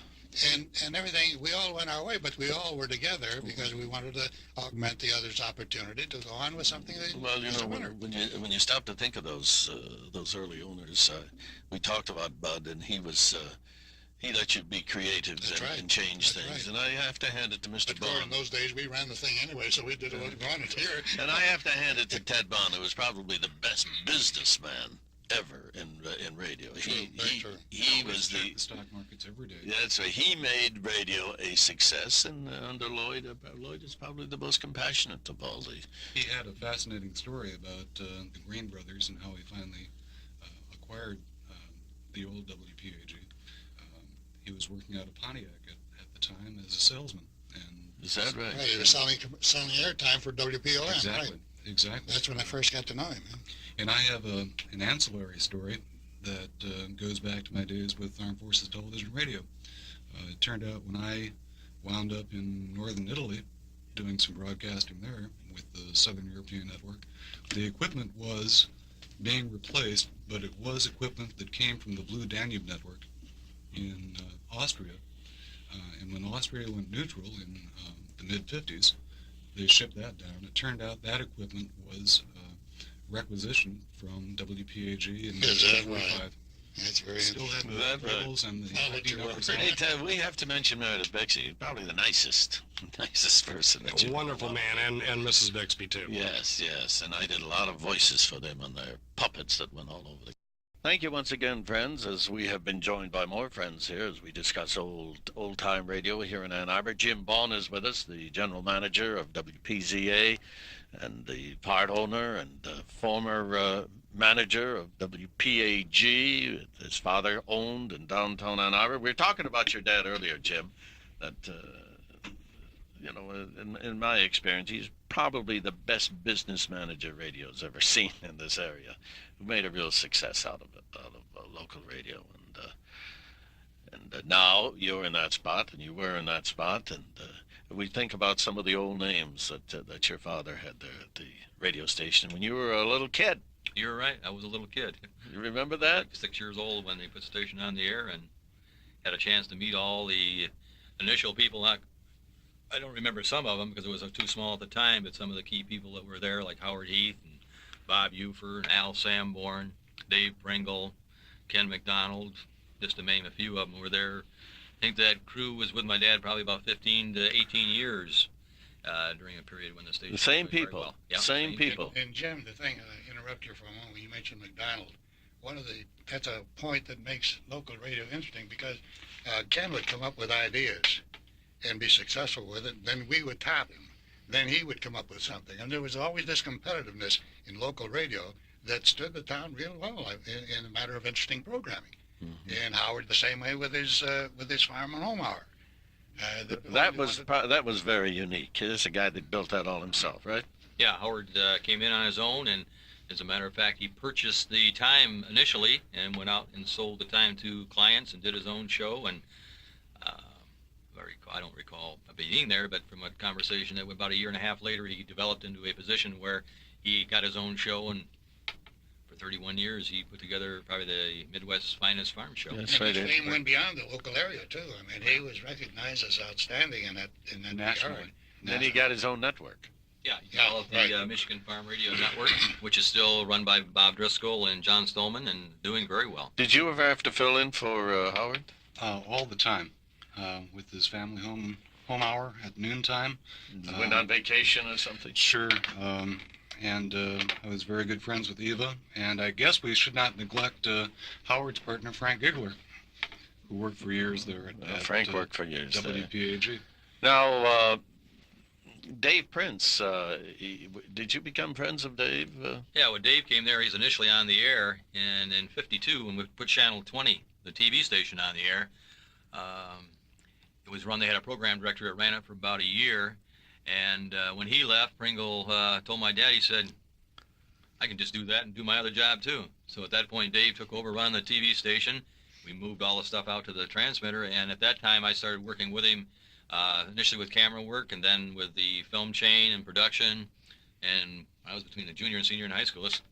and everything. We all went our way, but we all were together because we wanted to augment the other's opportunity to go on with something. Well, as a winner. when you stop to think of those early owners, we talked about Bud, and he let you be creative That's right. and change That's things. right. And I have to hand it to Mr. Of course, in Bond. those days, we ran the thing anyway, so we did what we wanted here. And I have to hand it to Ted Bond, who was probably the best businessman ever in radio. He was Check the stock markets every day. That's right. He made radio a success, and under Lloyd is probably the most compassionate of all the. He had a fascinating story about the Green brothers and how he finally acquired the old WPAG. He was working out of Pontiac at the time as a salesman. And Is that right? Right, he was selling airtime for WPOM. exactly, Right. exactly. That's when I first got to know him. And I have an ancillary story that goes back to my days with Armed Forces Television and Radio. It turned out when I wound up in northern Italy doing some broadcasting there with the Southern European Network, the equipment was being replaced, but it was equipment that came from the Blue Danube Network in Austria. And when Austria went neutral in the mid-50s, they shipped that down. It turned out that equipment was requisitioned from WPAG in Is that 1945. right? That's very Still had Is the that right? labels and the I'll let ID you numbers work. on Hey, it. Ted, we have to mention Meredith Bixby, probably the nicest person that A you wonderful man, and Mrs. Bixby, too. Yes, and I did a lot of voices for them on their puppets that went all over the. Thank you once again, friends, as we have been joined by more friends here as we discuss old-time radio here in Ann Arbor. Jim Bond is with us, the general manager of WPZA and the part owner and former manager of WPAG. His father owned in downtown Ann Arbor. We were talking about your dad earlier, Jim, that, in my experience, he's probably the best business manager radio's ever seen in this area, who made a real success out of local radio. And now you're in that spot, and you were in that spot, and we think about some of the old names that your father had there at the radio station when you were a little kid. You're right. I was a little kid. You remember that? 6 years old when they put the station on the air, and had a chance to meet all the initial people. I don't remember some of them because it was too small at the time, but some of the key people that were there, like Howard Heath and Bob Ufer and Al Sanborn, Dave Pringle, Ken McDonald, just to name a few of them, were there. I think that crew was with my dad probably about 15 to 18 years during a period when the station The same was doing very people. well. Yeah, Same people. And Jim, the thing, I interrupt you for a moment. You mentioned McDonald. That's a point that makes local radio interesting because Ken would come up with ideas and be successful with it. Then we would top him. then he would come up with something. And there was always this competitiveness in local radio that stood the town real well in a matter of interesting programming. Mm-hmm. And Howard the same way with his Farm and Home Hour. That was very unique. This is a guy that built that all himself, right? Yeah, Howard came in on his own, and as a matter of fact, he purchased the time initially and went out and sold the time to clients and did his own show. And I don't recall being there, but from a conversation that about a year and a half later, he developed into a position where he got his own show, and for 31 years, he put together probably the Midwest's finest farm show. That's right. His name went beyond the local area too. I mean, he was recognized as outstanding in that nationally. Then he got his own network. Yeah, he developed the Michigan Farm Radio Network, which is still run by Bob Driscoll and John Stolman, and doing very well. Did you ever have to fill in for Howard? All the time, with his family home hour at noontime. Went on vacation or something? Sure. And I was very good friends with Eva, and I guess we should not neglect Howard's partner, Frank Giggler, who worked for years there at Frank worked for years WPAG. Now, Dave Prince, did you become friends of Dave? Yeah, when Dave came there, he's initially on the air, and in '52, when we put Channel 20, the TV station, on the air, it was run, they had a program director that ran it for about a year, and when he left, Pringle told my dad, he said, I can just do that and do my other job too. So at that point, Dave took over running the TV station. We moved all the stuff out to the transmitter, and at that time, I started working with him, initially with camera work, and then with the film chain and production. And I was between the junior and senior in high school. This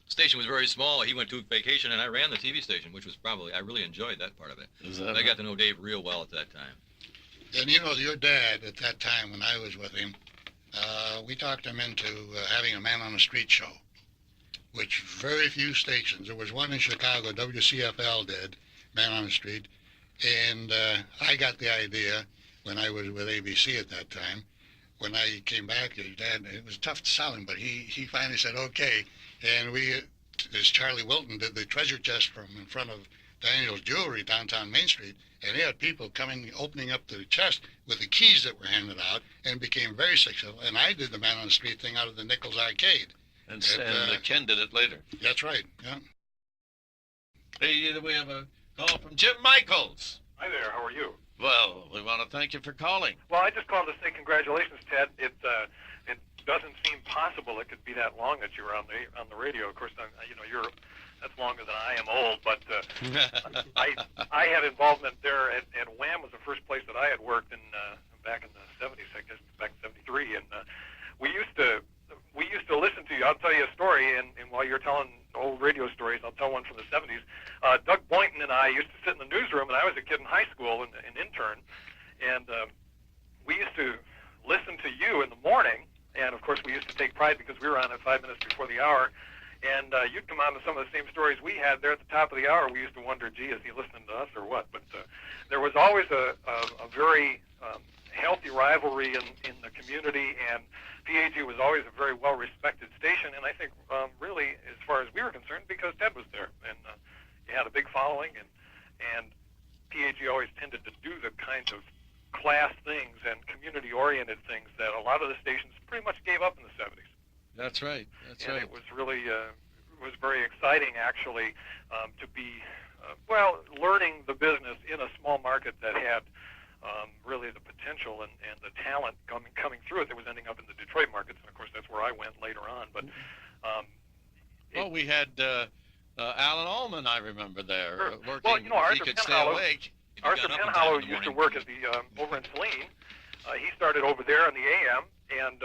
station was very small. He went to vacation, and I ran the TV station, which was I really enjoyed that part of it. I got to know Dave real well at that time. And you know, your dad, at that time when I was with him, we talked him into having a man on the street show, which very few stations, there was one in Chicago, WCFL did, Man on the Street, and I got the idea when I was with ABC at that time. When I came back, his dad, it was tough to sell him, but he finally said, okay, and as Charlie Wilton did the treasure chest from in front of Daniel's Jewelry downtown Main Street, and he had people opening up the chest with the keys that were handed out, and became very successful. And I did the Man on the Street thing out of the Nichols Arcade. And Ken did it later. That's right, yeah. Hey, we have a call from Jim Michaels. Hi there, how are you? Well, we want to thank you for calling. Well, I just called to say congratulations, Ted. It doesn't seem possible it could be that long that you were on the radio. Of course, that's longer than I am old, but I had involvement there, and WAAM was the first place that I had worked in back in the 70s, I guess, back in '73, and we used to listen to you. I'll tell you a story, and while you're telling old radio stories, I'll tell one from the '70s. Doug Boynton and I used to sit in the newsroom, and I was a kid in high school, an intern, and we used to listen to you in the morning, and of course we used to take pride because we were on at 5 minutes before the hour, and you'd come on to some of the same stories we had there at the top of the hour. We used to wonder, gee, is he listening to us or what? But there was always a very healthy rivalry in the community, and PAG was always a very well-respected station, and I think really, as far as we were concerned, because Ted was there, and he had a big following, and PAG always tended to do the kinds of class things and community-oriented things that a lot of the stations pretty much gave up in the 70s. That's right. That's right. It was really was very exciting, actually, to be learning the business in a small market that had really the potential and the talent coming through it that was ending up in the Detroit markets, and of course that's where I went later on. But we had Alan Allman, I remember there, working. Well, you know, Arthur he could stay awake. Penhallow used to work at the over in Saline. He started over there in the AM, and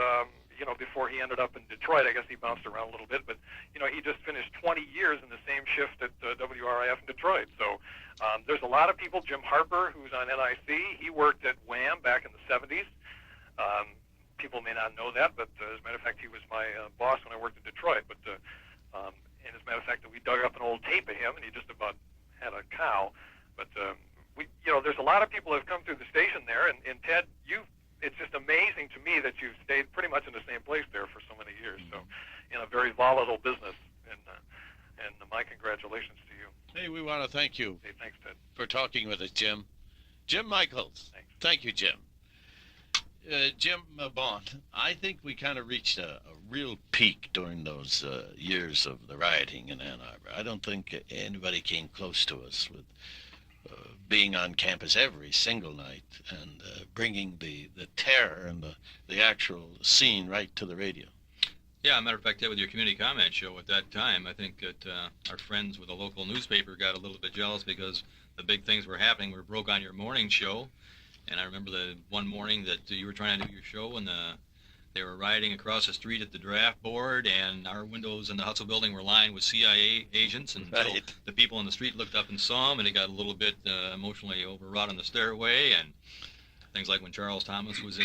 before he ended up in Detroit, I guess he bounced around a little bit, but he just finished 20 years in the same shift at WRIF in Detroit. So there's a lot of people. Jim Harper, who's on NIC, he worked at WAAM back in the 70s. People may not know that, but as a matter of fact, he was my boss when I worked in Detroit. But and as a matter of fact, we dug up an old tape of him, and he just about had a cow. But there's a lot of people who have come through the station there, and Ted, it's just amazing to me that you've stayed pretty much in the same place there for so many years. So, in a very volatile business, and my congratulations to you. Hey, we want to thank you. Hey, thanks, Ted, for talking with us, Jim. Jim Michaels. Thanks. Thank you, Jim. Jim Bond, I think we kind of reached a real peak during those years of the rioting in Ann Arbor. I don't think anybody came close to us with being on campus every single night and bringing the terror and the actual scene right to the radio. Yeah, matter of fact, with your community comment show at that time, I think that our friends with the local newspaper got a little bit jealous because the big things were happening were broke on your morning show. And I remember the one morning that you were trying to do your show, and they were riding across the street at the draft board, and our windows in the Heusel building were lined with CIA agents, and so the people in the street looked up and saw them, and it got a little bit emotionally overwrought on the stairway, and things like when Charles Thomas was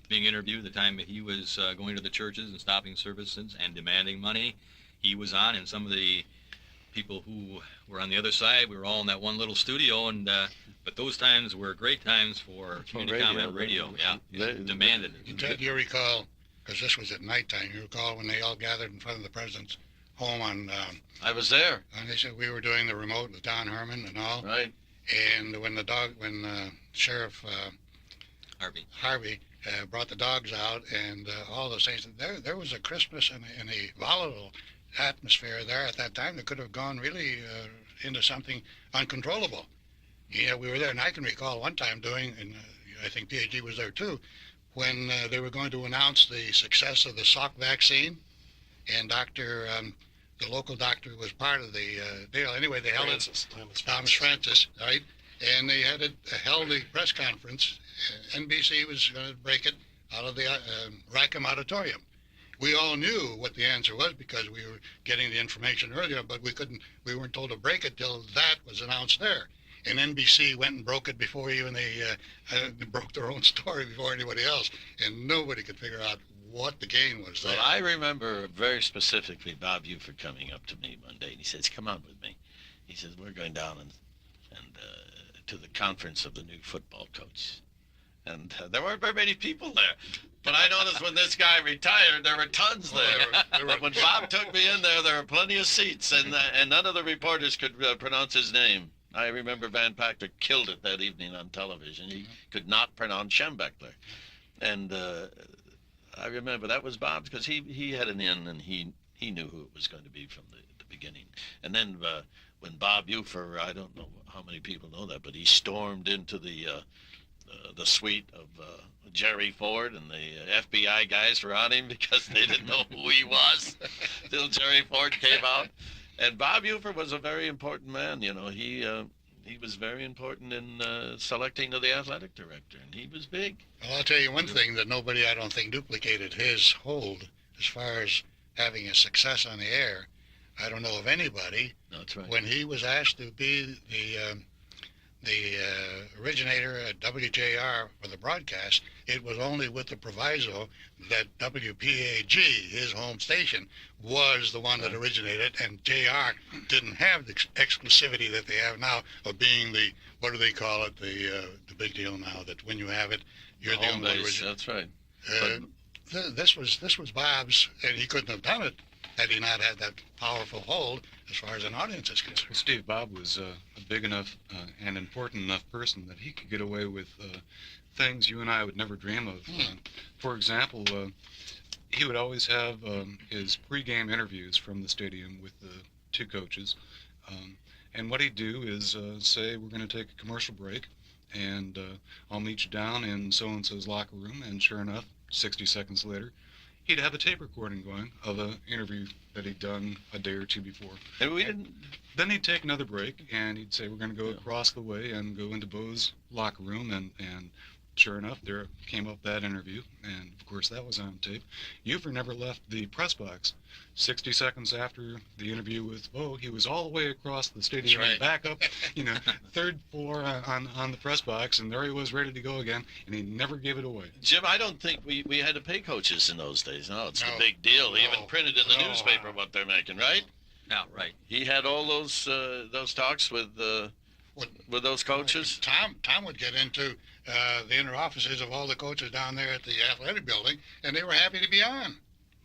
being interviewed, the time that he was going to the churches and stopping services and demanding money, he was on, and some of the people who were on the other side, we were all in that one little studio, and but those times were great times for community comment radio. Yeah, demanded it. Ted, you recall, because this was at nighttime, you recall when they all gathered in front of the president's home on... I was there. And they said we were doing the remote with Don Herman and all. Right. And when Sheriff Harvey brought the dogs out and all those things, there was a crispness and a volatile atmosphere there at that time that could have gone really into something uncontrollable. Yeah, we were there, and I can recall one time and I think PhD was there too, when they were going to announce the success of the Salk vaccine, and the local doctor was part of the deal. Anyway, they held Thomas Francis, right? And they held a press conference. NBC was going to break it out of the Rackham Auditorium. We all knew what the answer was because we were getting the information earlier, but we weren't told to break it till that was announced there. And NBC went and broke it before even they broke their own story before anybody else, and nobody could figure out what the gain was there. Well, I remember very specifically Bob Buford coming up to me one day, and he says, "Come on with me." He says, "We're going down and to the conference of the new football coach." And there weren't very many people there. But I noticed when this guy retired, there were tons there. But when Bob took me in there were plenty of seats, and none of the reporters could pronounce his name. I remember Van Pachter killed it that evening on television. He could not pronounce Schembechler. And I remember that was Bob's because he had an in, and he knew who it was going to be from the beginning. And then when Bob Ufer, I don't know how many people know that, but he stormed into the suite of Jerry Ford, and the FBI guys were on him because they didn't know who he was till Jerry Ford came out. And Bob Ufer was a very important man. You know, he was very important in selecting the athletic director, and he was big. Well, I'll tell you one thing that nobody, I don't think, duplicated his hold as far as having a success on the air. I don't know of anybody. That's right. When he was asked to be the originator at WJR for the broadcast, it was only with the proviso that WPAG, his home station, was the one that originated, and JR didn't have the exclusivity that they have now of being the, what do they call it, the big deal now, that when you have it, you're the only one originator. That's right. This was Bob's, and he couldn't have done it had he not had that powerful hold as far as an audience is concerned. Steve, Bob was a big enough and important enough person that he could get away with things you and I would never dream of. For example, he would always have his pregame interviews from the stadium with the two coaches. And what he'd do is say, we're going to take a commercial break, and I'll meet you down in so-and-so's locker room. And sure enough, 60 seconds later, he'd have a tape recording going of an interview that he'd done a day or two before. And then he'd take another break, and he'd say, we're going to go across the way and go into Bo's locker room, and sure enough, there came up that interview, and of course that was on tape. Ufer never left the press box. 60 seconds after the interview with Bo, he was all the way across the stadium and back up, third floor on the press box, and there he was ready to go again, and he never gave it away. Jim, I don't think we had to pay coaches in those days. No, it's a big deal. They even printed in the newspaper what they're making, right? Yeah, right. He had all those talks with those coaches. Tom would get into the inner offices of all the coaches down there at the athletic building, and they were happy to be on.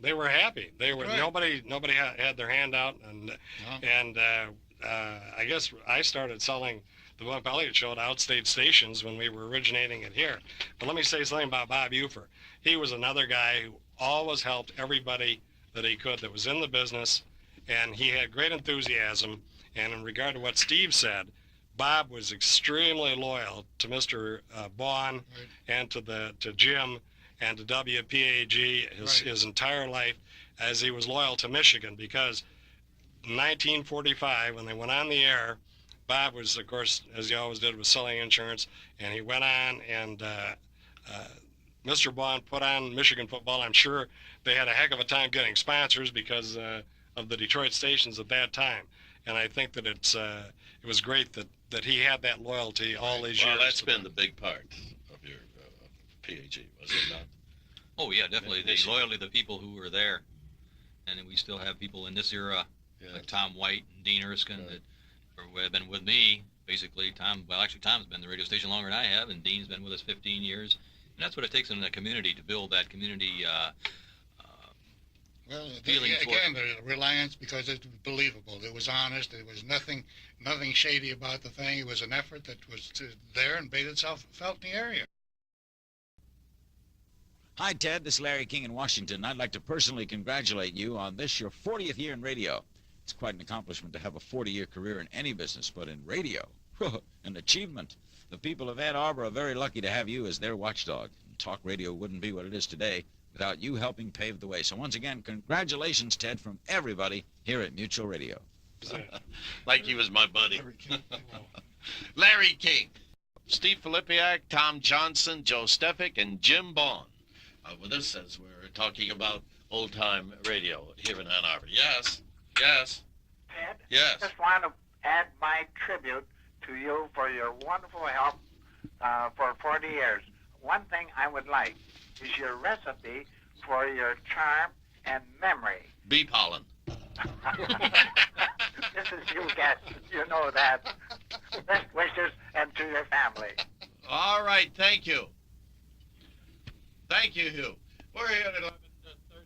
They were happy. They were nobody had their hand out, and I guess I started selling the Bob Elliott Show to outstate stations when we were originating it here. But let me say something about Bob Ufer. He was another guy who always helped everybody that he could that was in the business, and he had great enthusiasm. And in regard to what Steve said, Bob was extremely loyal to Mr. Baughan and to Jim and to WPAG his entire life, as he was loyal to Michigan, because in 1945, when they went on the air, Bob was, of course, as he always did, was selling insurance, and he went on, and Mr. Baughan put on Michigan football. I'm sure they had a heck of a time getting sponsors because of the Detroit stations at that time. And I think that it was great that he had that loyalty all these years. Well, that's been the big part of your PAG, was it not? Oh, yeah, definitely. The loyalty of the people who were there. And then we still have people in this era, like Tom White and Dean Erskine, that have been with me, basically. Tom's been in the radio station longer than I have, and Dean's been with us 15 years. And that's what it takes in a community to build that community feeling for again, the reliance, because it's believable. It was honest. There was nothing shady about the thing. It was an effort that was there and made itself felt in the area. Hi, Ted. This is Larry King in Washington. I'd like to personally congratulate you on this, your 40th year in radio. It's quite an accomplishment to have a 40-year career in any business, but in radio, an achievement. The people of Ann Arbor are very lucky to have you as their watchdog. Talk radio wouldn't be what it is today without you helping pave the way. So once again, congratulations, Ted, from everybody here at Mutual Radio. Like he was my buddy. Larry King, Steve Filipiak, Tom Johnson, Joe Stefik, and Jim Bond with us as we're talking about old-time radio here in Ann Arbor. Yes. Ted? Yes. Just want to add my tribute to you for your wonderful help for 40 years. One thing I would like is your recipe for your charm and memory. Beef Holland. This is you, guys. You know that. Best wishes and to your family. All right, thank you. Thank you, Hugh. We're here at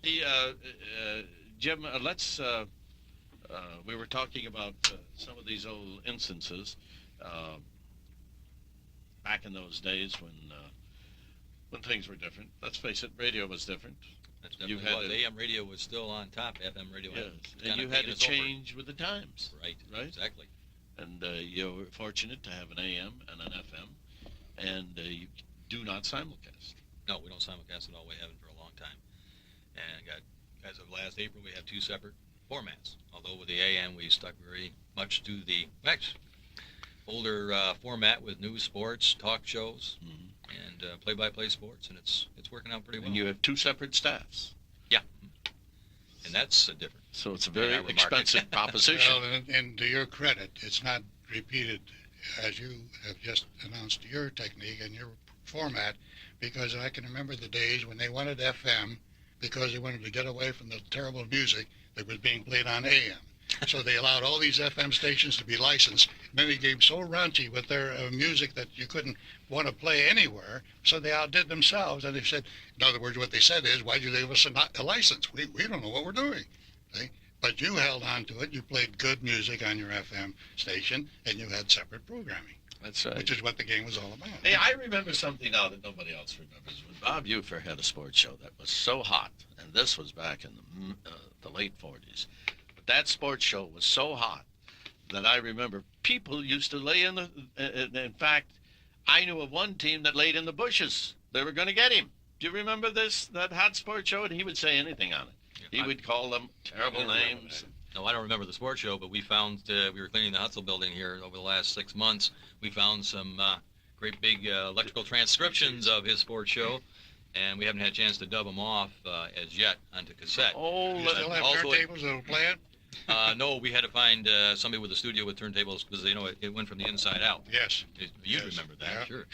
11:30. Jim, we were talking about some of these old instances back in those days when things were different. Let's face it, radio was different. That's definitely was. AM radio was still on top. FM radio Yes, and you had to change with the times. Right, exactly. And you were fortunate to have an AM and an FM, and you do not simulcast. No, we don't simulcast at all. We haven't for a long time. And as of last April, we have two separate formats. Although with the AM, we stuck very much to the older format with news, sports, talk shows, and play-by-play sports, and it's working out pretty well. And you have two separate staffs. Yeah, and that's different. So it's a very expensive proposition. Well, and to your credit, it's not repeated as you have just announced your technique and your format, because I can remember the days when they wanted FM because they wanted to get away from the terrible music that was being played on AM. So they allowed all these FM stations to be licensed. And then they became so raunchy with their music that you couldn't want to play anywhere. So they outdid themselves. And they said, in other words, what they said is, why'd you give us a license? We don't know what we're doing. See? But you held on to it. You played good music on your FM station, and you had separate programming. That's right. Which is what the game was all about. Hey, I remember something now that nobody else remembers. When Bob Ufer had a sports show that was so hot, and this was back in the late 40s, but that sports show was so hot that I remember people used to lay in the... in fact, I knew of one team that laid in the bushes. They were going to get him. Do you remember that hot sports show? And he would say anything on it. He would call them terrible names. No, I don't remember the sports show, but we found, we were cleaning the Heusel building here over the last 6 months. We found some great big electrical transcriptions of his sports show, and we haven't had a chance to dub them off as yet onto cassette. Oh, you still have turntables that will play it? No, we had to find somebody with a studio with turntables because, it went from the inside out. Yes. You remember that, sure.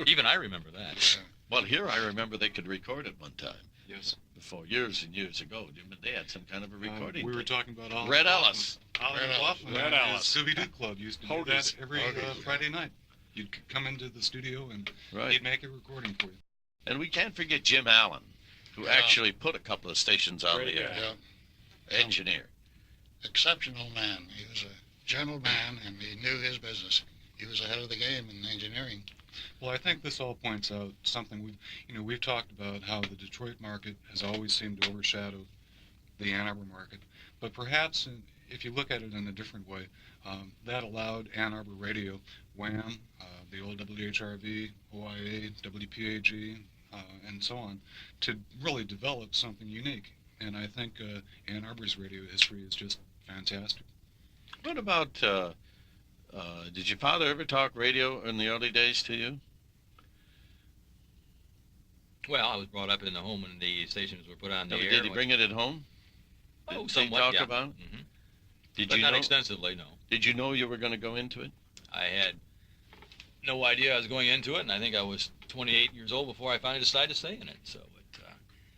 Even I remember that. Yeah. Well, here I remember they could record at one time. Yes. Before, years and years ago, they had some kind of a recording. We were talking about Oliver Red Ellis. Red Ellis. Scooby-Doo Club used to do that every Friday night. You'd come into the studio and he'd make a recording for you. And we can't forget Jim Allen, who actually put a couple of stations on the air. Engineer. Exceptional man. He was a gentle man, and he knew his business. he was ahead of the game in engineering. Well, I think this all points out something we've talked about how the Detroit market has always seemed to overshadow the Ann Arbor market, but perhaps if you look at it in a different way, that allowed Ann Arbor radio, WAAM, the old WHRV, OIA, WPAG, and so on, to really develop something unique. And I think Ann Arbor's radio history is just fantastic. What about, did your father ever talk radio in the early days to you? Well, I was brought up in the home when the stations were put on the air. Did he bring it at home? Oh, Did somewhat, he talk yeah. about it? Mm-hmm. Did but you not know? extensively, no. Did you know you were going to go into it? I had no idea I was going into it, and I think I was 28 years old before I finally decided to stay in it. So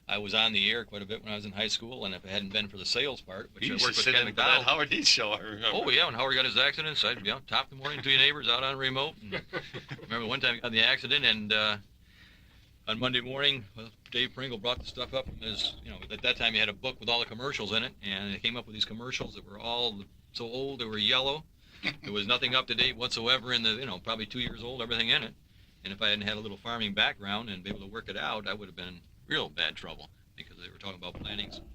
I was on the air quite a bit when I was in high school, and if it hadn't been for the sales part, which You I used worked to with sit Ken in for McDonald. that Howard Dees show, I remember. Oh, yeah, when Howard got his accident, so I'd be out top of the morning to your neighbors out on remote. And remember one time he got in the accident, and on Monday morning, well, Dave Pringle brought the stuff up from his, at that time he had a book with all the commercials in it, and he came up with these commercials that were all so old, they were yellow. There was nothing up to date whatsoever in the, probably 2 years old, everything in it. And if I hadn't had a little farming background and be able to work it out, I would have been in real bad trouble because they were talking about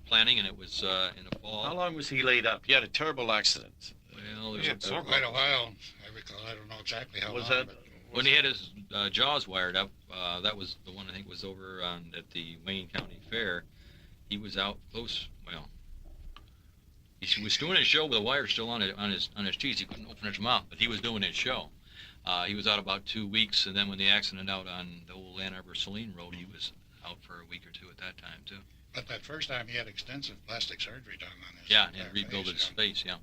planning, and it was in the fall. How long was he laid up? He had a terrible accident. Well, Yeah, it's quite a while. I recall. I don't know exactly how Was long. that- but When he had his jaws wired up, that was the one I think was over at the Wayne County Fair. He was out close. Well, he was doing his show with the wire still on his teeth. He couldn't open his mouth, but he was doing his show. He was out about 2 weeks, and then when the accident out on the old Ann Arbor Saline Road, he was out for a week or two at that time too. But that first time he had extensive plastic surgery done on his Yeah, and entire rebuilt face, his face. Yeah.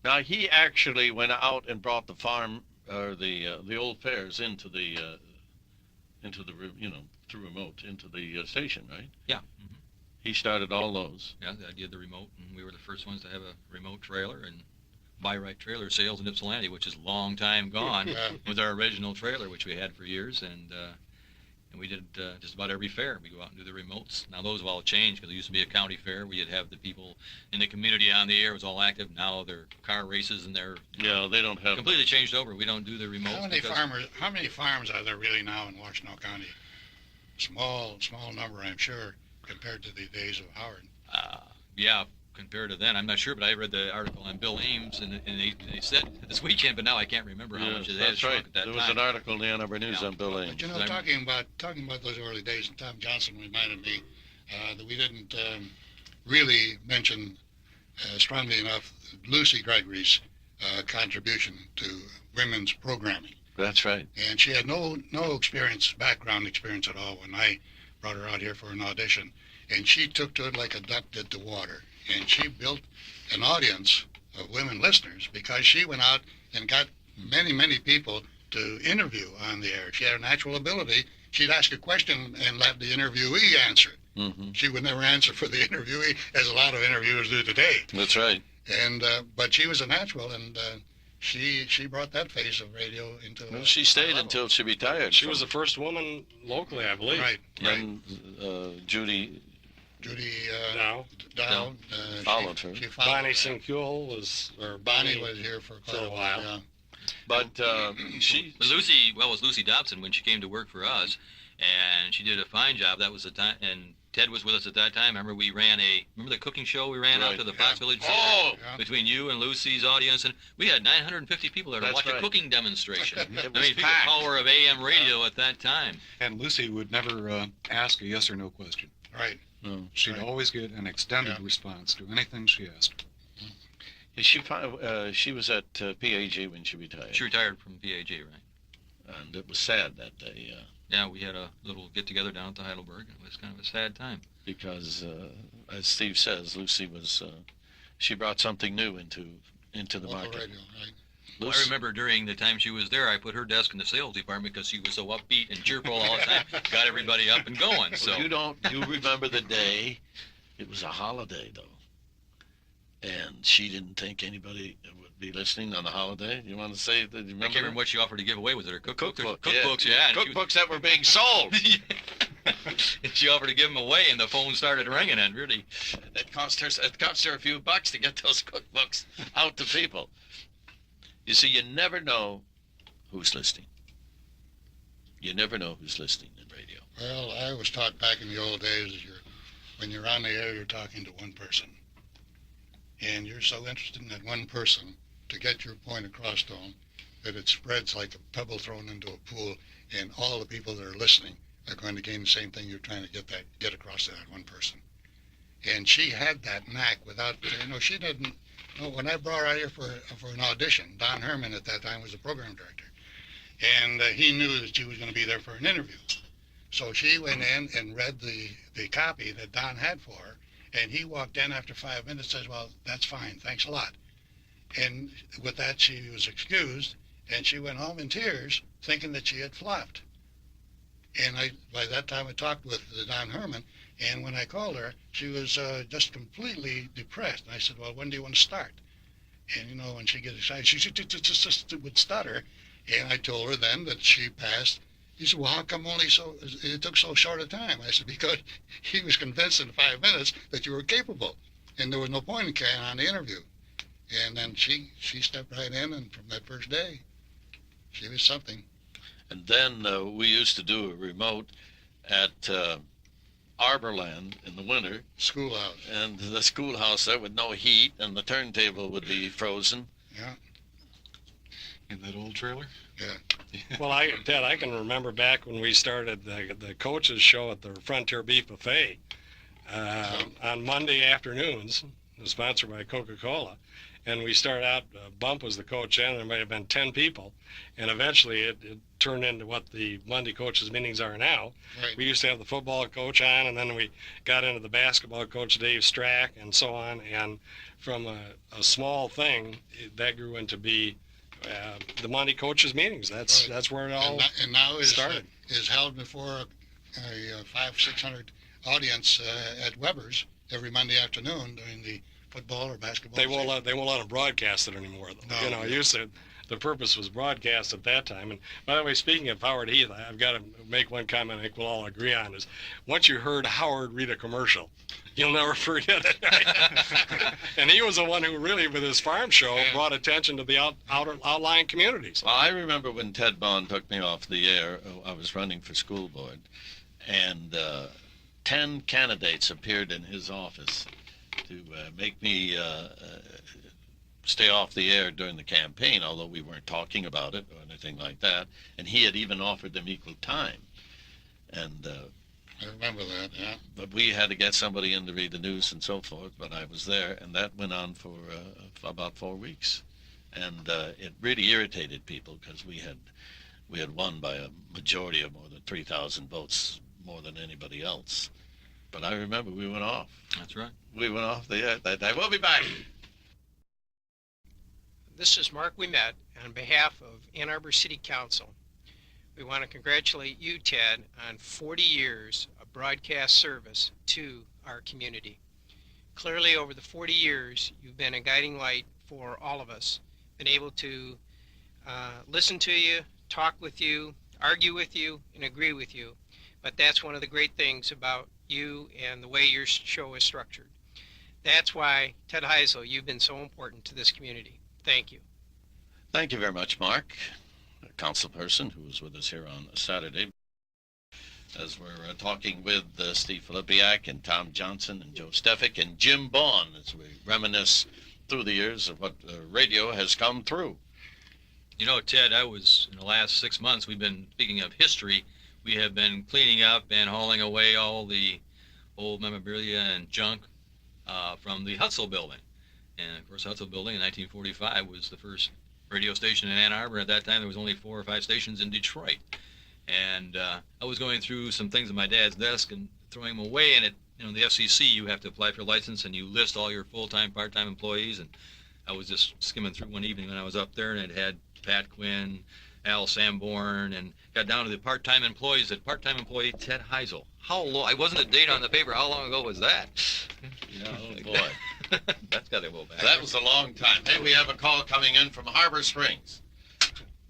Now, he actually went out and brought the farm, or the old fairs into the through remote into the station, right? Yeah. Mm-hmm. He started all those. Yeah, I did the remote, and we were the first ones to have a remote trailer and buy right trailer sales in Ypsilanti, which is a long time gone, with our original trailer, which we had for years, and we did just about every fair. We go out and do the remotes. Now those have all changed because it used to be a county fair. We'd have the people in the community on the air. It was all active. Now they're car races, and they're they don't have completely changed over. We don't do the remotes. How many farms are there really now in Washtenaw County? Small number, I'm sure, compared to the days of Howard. Yeah, compared to then, I'm not sure, but I read the article on Bill Ames, and they said this weekend, but now I can't remember how much it has That's shrunk right. at that There time. was an article in the Ann Arbor News on Bill Ames. But you know, talking about those early days, and Tom Johnson reminded me that we didn't really mention strongly enough Lucy Gregory's contribution to women's programming. That's right. And she had no background experience at all when I brought her out here for an audition. And she took to it like a duck did to water. And she built an audience of women listeners because she went out and got many people to interview on the air. She had a natural ability. She'd ask a question and let the interviewee answer it. Mm-hmm. She would never answer for the interviewee, as a lot of interviewers do today. That's right. And but she was a natural, and she brought that phase of radio into. Well, she stayed until she retired. She was the first woman locally, I believe. Right. And Judy Dow followed her. She followed Bonnie her. Sincule was, or Bonnie was here for quite a while. Yeah. But she... Lucy, well, it was Lucy Dobson when she came to work for us, and she did a fine job. That was the time, and Ted was with us at that time. Remember we ran remember the cooking show we ran out to the Fox Village Theater? Oh! Between you and Lucy's audience, and we had 950 people there to That's watch right. a cooking demonstration. It I was mean, think the packed. power of AM radio at that time. And Lucy would never ask a yes or no question. Right. No. She'd always get an extended response to anything she asked. She was at PAG when she retired. She retired from PAG, right? And it was sad that day. Yeah, we had a little get-together down at the Heidelberg, and it was kind of a sad time. Because, as Steve says, Lucy was, she brought something new into the Local market. radio, right? Well, I remember during the time she was there, I put her desk in the sales department because she was so upbeat and cheerful all the time. Got everybody up and going. So You remember the day? It was a holiday, though. And she didn't think anybody would be listening on the holiday. You want to say that? You I can't remember what she offered to give away. Was it her cookbook? Cookbooks, yeah. and Cookbooks that were being sold. And she offered to give them away, and the phone started ringing, and really, It cost her a few bucks to get those cookbooks out to people. You see, you never know who's listening. You never know who's listening in radio. Well, I was taught back in the old days, when you're on the air, you're talking to one person. And you're so interested in that one person to get your point across to them that it spreads like a pebble thrown into a pool, and all the people that are listening are going to gain the same thing you're trying to get across to that one person. And she had that knack without, she didn't, when I brought her out here for an audition, Don Herman at that time was the program director, and he knew that she was going to be there for an interview. So she went in and read the copy that Don had for her, and he walked in after 5 minutes and says, well, that's fine, thanks a lot. And with that, she was excused, and she went home in tears, thinking that she had flopped. And by that time, I talked with Don Herman, and when I called her, she was just completely depressed. And I said, well, when do you want to start? And, when she gets excited, she just would stutter. And I told her then that she passed. He said, well, how come it took so short a time? I said, because he was convinced in 5 minutes that you were capable, and there was no point in carrying on the interview. And then she stepped right in, and from that first day, she was something. And then we used to do a remote at Arborland in the winter. Schoolhouse. And the schoolhouse there with no heat, and the turntable would be frozen. Yeah. In that old trailer? Yeah. Well, Ted, I can remember back when we started the coaches show at the Frontier Beef Buffet on Monday afternoons, sponsored by Coca-Cola. And we started out, Bump was the coach, and there might have been 10 people. And eventually it turned into what the Monday coaches meetings are now. Right. We used to have the football coach on, and then we got into the basketball coach, Dave Strack, and so on. And from a small thing, that grew into be the Monday coaches meetings. That's where it all and now started. Is held before a 500-600 audience at Weber's every Monday afternoon during the football or basketball. They won't let them broadcast it anymore, though. No. Used to, the purpose was broadcast at that time. And by the way, speaking of Howard Heath, I've got to make one comment I think we'll all agree on is once you heard Howard read a commercial, you'll never forget it. And he was the one who really, with his farm show, brought attention to the outlying communities. Well, I remember when Ted Bond took me off the air, I was running for school board, and 10 candidates appeared in his office to make me stay off the air during the campaign, although we weren't talking about it or anything like that. And he had even offered them equal time. And I remember that, yeah. But we had to get somebody in to read the news and so forth, but I was there, and that went on for about 4 weeks. And it really irritated people because we had won by a majority of more than 3,000 votes, more than anybody else. But I remember we went off. That's right. We went off the air that day. We'll be back. This is Mark Ouimet on behalf of Ann Arbor City Council. We want to congratulate you, Ted, on 40 years of broadcast service to our community. Clearly, over the 40 years, you've been a guiding light for all of us, been able to listen to you, talk with you, argue with you, and agree with you. But that's one of the great things about you and the way your show is structured. That's why, Ted Heusel, you've been so important to this community. Thank you. Thank you very much, Mark, a council person who was with us here on Saturday. As we're talking with Steve Filipiak and Tom Johnson and Joe Stefik and Jim Bond as we reminisce through the years of what radio has come through. You know, Ted, in the last 6 months, we've been, speaking of history, we have been cleaning up and hauling away all the old memorabilia and junk from the Heusel building. And of course, Heusel building in 1945 was the first radio station in Ann Arbor. At that time, there was only 4 or 5 stations in Detroit. And I was going through some things at my dad's desk and throwing them away. And the FCC, you have to apply for a license and you list all your full-time, part-time employees. And I was just skimming through one evening when I was up there, and it had Pat Quinn, Al Sanborn, and got down to the part-time employees. That part-time employee Ted Heusel. How long? I wasn't a date on the paper. How long ago was that? Oh boy, that's got to go back. That was a long time. Hey, we have a call coming in from Harbor Springs.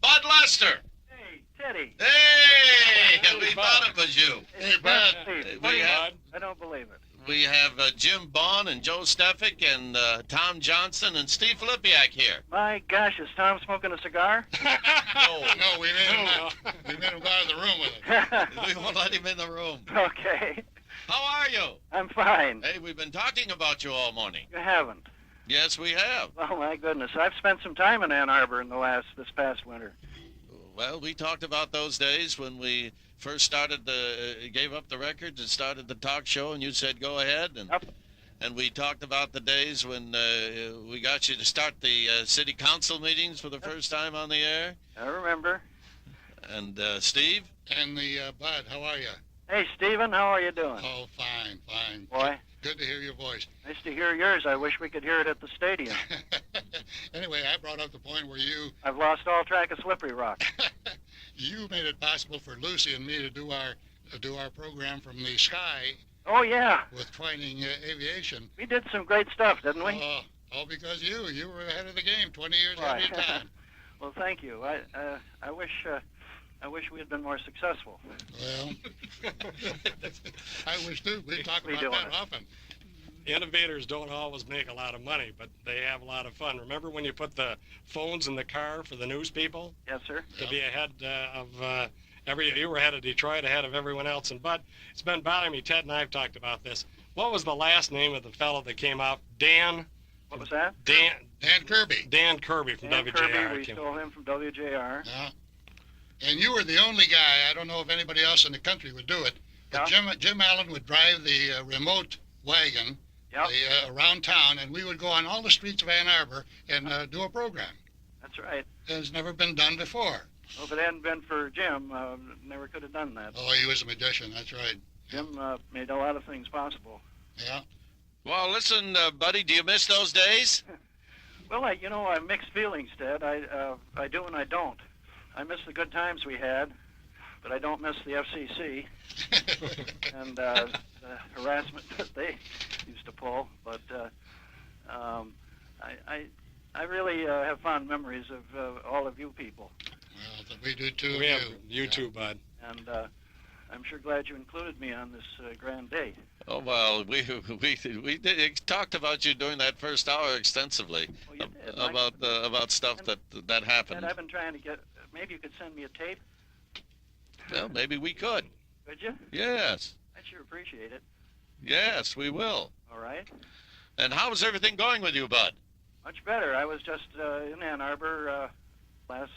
Bud Lester. Hey, Teddy. Hey, we thought it was you. Hey, Bud. Steve. We have, I don't believe it. we have Jim Bond and Joe Stefik and Tom Johnson and Steve Filipiak here. My gosh, is Tom smoking a cigar? No, we made him go out of the room with us. We won't let him in the room. Okay. How are you? I'm fine. Hey, we've been talking about you all morning. You haven't. Yes, we have. Oh, my goodness. I've spent some time in Ann Arbor this past winter. Well, we talked about those days when we first started gave up the records and started the talk show, and you said go ahead. And Yep. And we talked about the days when we got you to start the city council meetings for the first time on the air. I remember. And Steve? And Bud, how are you? Hey, Stephen, how are you doing? Oh, fine, fine. Boy. Good to hear your voice. Nice to hear yours. I wish we could hear it at the stadium. Anyway, I brought up the point where I've lost all track of Slippery Rock. you made it possible for Lucy and me to do our program from the sky. Oh, yeah. With Twining Aviation. We did some great stuff, didn't we? All because you were ahead of the game, 20 years ahead of your time. Well, thank you. I wish we had been more successful. Well, I wish too. We talk about that often. Innovators don't always make a lot of money, but they have a lot of fun. Remember when you put the phones in the car for the news people? Yes, sir. To be ahead of you were ahead of Detroit, ahead of everyone else. And Bud, it's been bothering me. Ted and I have talked about this. What was the last name of the fellow that came out? Dan. What was that? Dan Kirby. Dan Kirby from Dan WJR. Kirby, we stole him from WJR. Yeah. And you were the only guy, I don't know if anybody else in the country would do it, but Jim Allen would drive the remote wagon around town, and we would go on all the streets of Ann Arbor and do a program. That's right. It's never been done before. Well, if it hadn't been for Jim, never could have done that. Oh, he was a magician, that's right. Jim made a lot of things possible. Yeah. Well, listen, buddy, do you miss those days? Well, I have mixed feelings, Ted. I do and I don't. I miss the good times we had, but I don't miss the FCC and the harassment that they used to pull. But I really have fond memories of all of you people. Well, we do too. We have you too, Bud. And I'm sure glad you included me on this grand day. Oh, well, we talked about you during that first hour extensively. Oh, you did. About stuff that happened. And I've been trying to get. Maybe you could send me a tape. Well, maybe we could. Could you? Yes. I'd sure appreciate it. Yes, we will. All right. And how's everything going with you, Bud? Much better. I was just in Ann Arbor last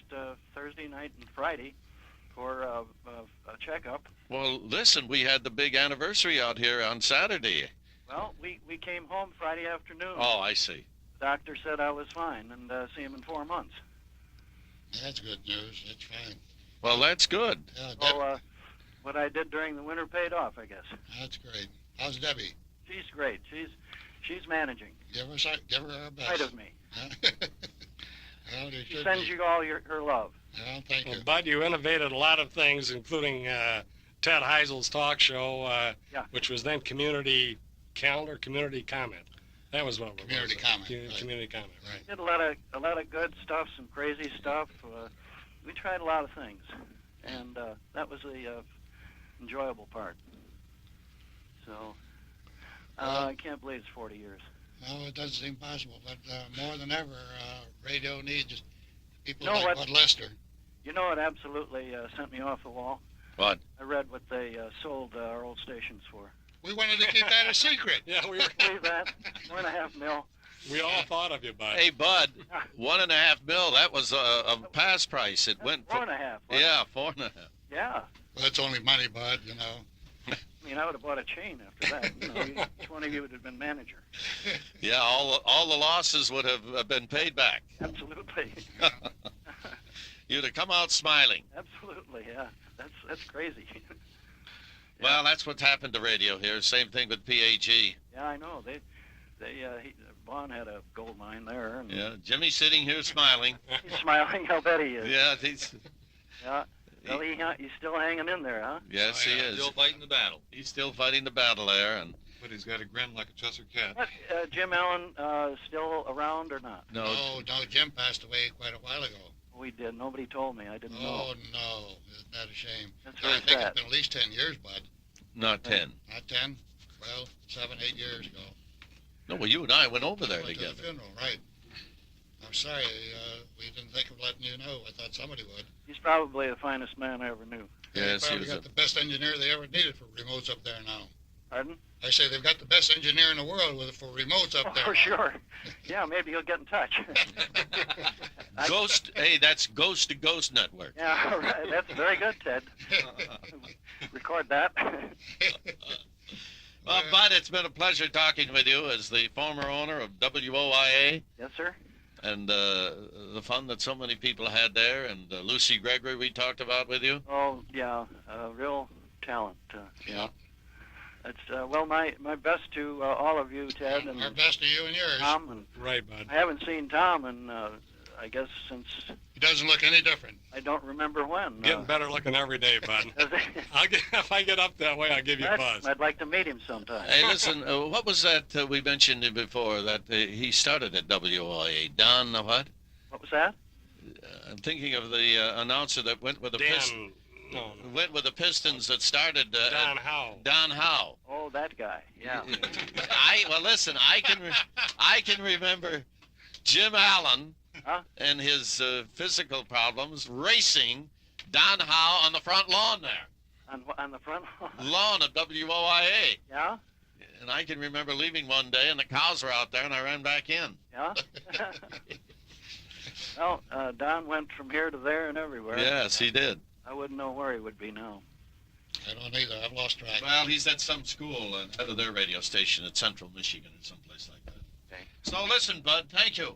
Thursday night and Friday for a checkup. Well, listen, we had the big anniversary out here on Saturday. Well, we came home Friday afternoon. Oh, I see. The doctor said I was fine and see him in 4 months. That's good news. That's fine. Well, that's good. So what I did during the winter paid off, I guess. That's great. How's Debbie? She's great. She's managing. Give her her best. Right of me. Well, she sends you all her love. Well, thank you. Bud, you innovated a lot of things, including Ted Heisel's talk show, which was then Community Calendar, Community Comment. That was what it was. Community Comment. Community Comment, right. Did a lot of good stuff, some crazy stuff. We tried a lot of things, and that was the enjoyable part. So I can't believe it's 40 years. No, it doesn't seem possible, but more than ever, radio needs people like Bud Lester. You know what absolutely sent me off the wall? What? I read what they sold our old stations for. We wanted to keep that a secret. Yeah, we believe that. $4.5 million. We all thought of you, Bud. Hey, Bud, $1.5 million. That was a pass price. It went $4.5 million. Yeah, $4.5 million. Yeah. Well, that's only money, Bud. You know. I mean, I would have bought a chain after that. Each one of you would have been manager. Yeah, all the losses would have been paid back. Absolutely. You'd have come out smiling. Absolutely, yeah. That's crazy. Well, that's what's happened to radio here. Same thing with PAG. Yeah, I know. Vaughn had a gold mine there. And yeah, Jimmy's sitting here smiling. He's smiling. I'll bet he is. Yeah, he's. Yeah. Well, he's still hanging in there, huh? Yes, he is. Still fighting the battle. He's still fighting the battle there, and. But he's got a grin like a Cheshire cat. But, Jim Allen still around or not? No. No, Jim passed away quite a while ago. We did. Nobody told me. I didn't know. Oh, no. Isn't that a shame? That's I very think sad. it's been at least 10 years, Bud. Not 10. Not 10? Well, 7, 8 years ago. No, well, you and I went over there Went to together. the funeral, right. I'm sorry, we didn't think of letting you know. I thought somebody would. He's probably the finest man I ever knew. Yes, They he probably was got a... the best engineer they ever needed for remotes up there now. Pardon? I say they've got the best engineer in the world for remotes up there. For now. sure. Yeah, maybe he'll get in touch. Ghost, hey, that's Ghost to Ghost Network. Yeah, all right. That's very good, Ted. Record that. Well, Bud, it's been a pleasure talking with you as the former owner of WOIA. Yes, sir. And the fun that so many people had there, and Lucy Gregory we talked about with you. Oh, yeah, real talent. Yeah. It's well, my best to all of you, Ted, and Our best to you and yours. Tom. And Right, Bud. I haven't seen Tom in, I guess, since He doesn't look any different. I don't remember when. Getting better looking every day, Bud. If I get up that way, I'll give you a buzz. I'd like to meet him sometime. Hey, listen, what was that we mentioned before, that he started at WOIA? Don what? What was that? I'm thinking of the announcer that went with the Dan, no. went with the Pistons that started. Don Howe. Don Howe. Oh, that guy. Yeah. Well, listen, I can remember Jim Allen and his physical problems racing Don Howe on the front lawn there. On the front Lawn of WOIA. Yeah? And I can remember leaving one day and the cows were out there and I ran back in. Yeah? Well, Don went from here to there and everywhere. Yes, he did. I wouldn't know where he would be now. I don't either. I've lost track. Well, he's at some school head of their radio station at Central Michigan or someplace like that. Okay. So listen, Bud, thank you.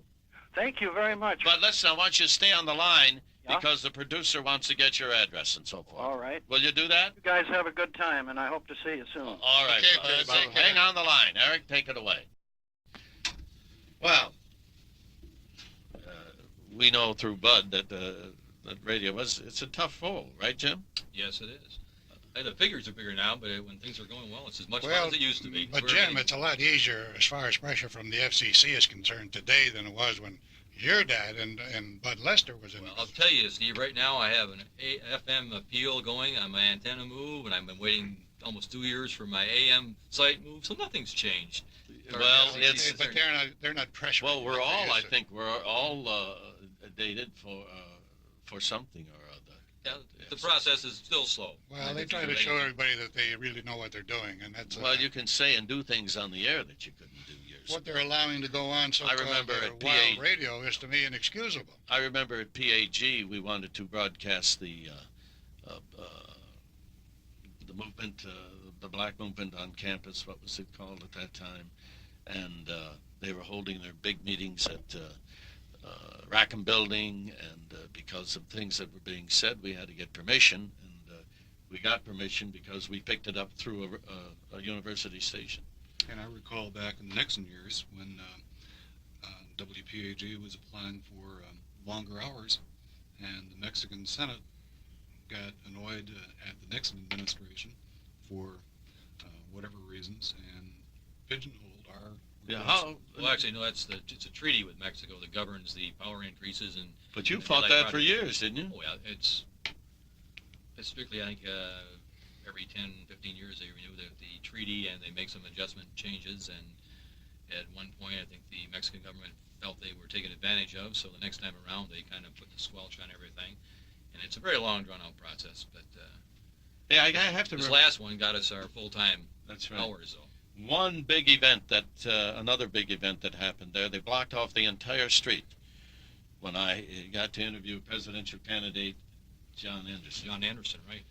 Thank you very much. But listen, I want you to stay on the line Yeah? because the producer wants to get your address and so forth. All right. Will you do that? You guys have a good time, and I hope to see you soon. All right. Okay, Bud. Bud. Hang on the line. Eric, take it away. Well, we know through Bud that that radio it's a tough role, right, Jim? Yes, it is. The figures are bigger now, but when things are going well, it's as much fun Well, as it used to be. but We're Jim, getting- it's a lot easier as far as pressure from the FCC is concerned today than it was when your dad and Bud Lester was in Well, the I'll tell you, Steve, right now I have an FM appeal going on my antenna move, and I've been waiting almost 2 years for my AM site move, so nothing's changed. Well, Okay, it's but they're not pressured. well, we're all I think we're all dated for something or other. Yeah, the process is still slow. Well, they try to show everybody that they really know what they're doing, and that's Well, you can say and do things on the air that you couldn't do years what ago. they're allowing to go on. So I remember at wild PA radio is to me inexcusable. I remember at PAG we wanted to broadcast the movement, the black movement on campus. What was it called at that time? And they were holding their big meetings at Rackham Building, and because of things that were being said, we had to get permission, and we got permission because we picked it up through a university station. And I recall back in the Nixon years when WPAG was applying for longer hours, and the Mexican Senate got annoyed at the Nixon administration for whatever reasons and pigeonholed our request. Well, actually, no. It's a treaty with Mexico that governs the power increases and. But you and fought light that for projects. years, didn't you? Oh yeah, it's strictly, I think, every 10, 15 years they renew the treaty and they make some adjustment changes. And at one point, I think the Mexican government felt they were taken advantage of, so the next time around they kind of put the squelch on everything. And it's a very long, drawn-out process. But Yeah, I have to. this last one got us our full-time That's right. hours, though. One big event another big event that happened there, they blocked off the entire street when I got to interview presidential candidate John Anderson. John Anderson, right?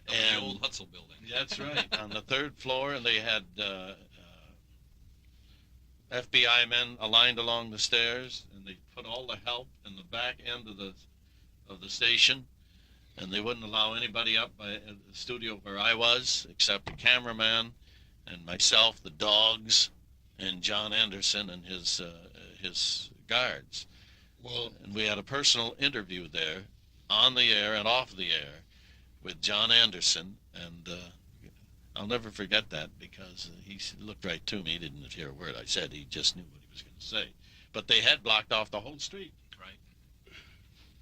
And The old Heusel building. That's right, on the third floor, and they had FBI men aligned along the stairs, and they put all the help in the back end of the station, and they wouldn't allow anybody up by the studio where I was, except the cameraman and myself, the dogs, and John Anderson and his guards. Well, and we had a personal interview there, on the air and off the air, with John Anderson, and I'll never forget that because he looked right to me. He didn't hear a word I said. He just knew what he was going to say. But they had blocked off the whole street. Right.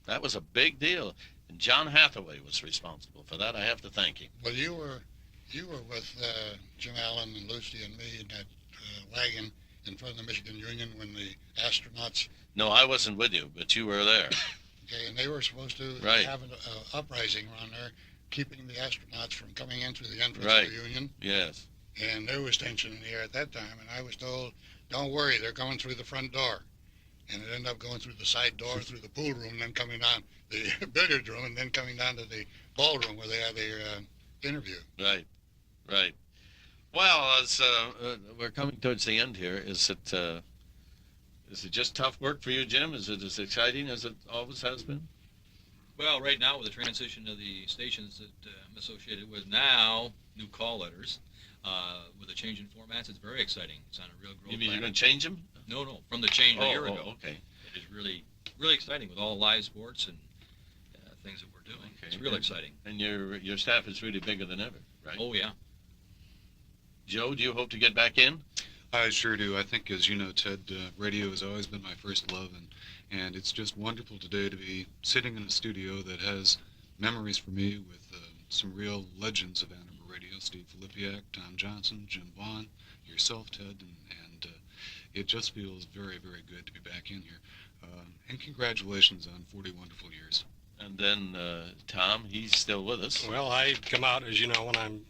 That was a big deal. And John Hathaway was responsible for that. I have to thank him. well, you were You were with Jim Allen and Lucy and me in that wagon in front of the Michigan Union when the astronauts... No, I wasn't with you, but you were there. Okay, and they were supposed to Right. have an uprising around there, keeping the astronauts from coming in through the entrance Right. of the Union. Yes. And there was tension in the air at that time, and I was told, don't worry, they're coming through the front door. And it ended up going through the side door, through the pool room, then coming down the billiard room, and then coming down to the ballroom where they had their interview. Right. Right. Well, as we're coming towards the end here, is it just tough work for you, Jim? Is it as exciting as it always has been? Well, right now with the transition of the stations that I'm associated with now, new call letters, with the change in formats, it's very exciting. It's on a real growth You mean plan. you're going to change them? No, from the change a year ago. Okay. It is really, really exciting with all live sports and things that we're doing. Okay. It's real exciting. And your staff is really bigger than ever, right? Oh, yeah. Joe, do you hope to get back in? I sure do. I think, as you know, Ted, radio has always been my first love, and it's just wonderful today to be sitting in a studio that has memories for me with some real legends of Ann Arbor radio, Steve Filipiak, Tom Johnson, Jim Vaughn, yourself, Ted, and it just feels very, very good to be back in here. And congratulations on 40 wonderful years. And then Tom, he's still with us. Well, I come out, as you know, when I'm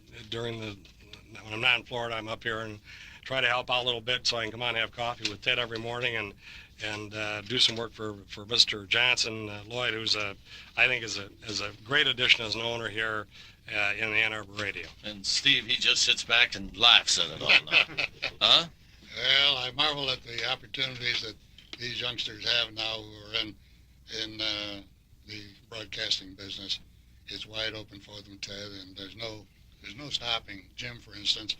not in Florida, I'm up here and try to help out a little bit so I can come on and have coffee with Ted every morning and do some work for Mr. Johnson, Lloyd, who's I think is a great addition as an owner here in the Ann Arbor radio. And Steve, he just sits back and laughs at it all now. Huh? Well, I marvel at the opportunities that these youngsters have now who are in the broadcasting business. It's wide open for them, Ted, and there's no stopping Jim, for instance,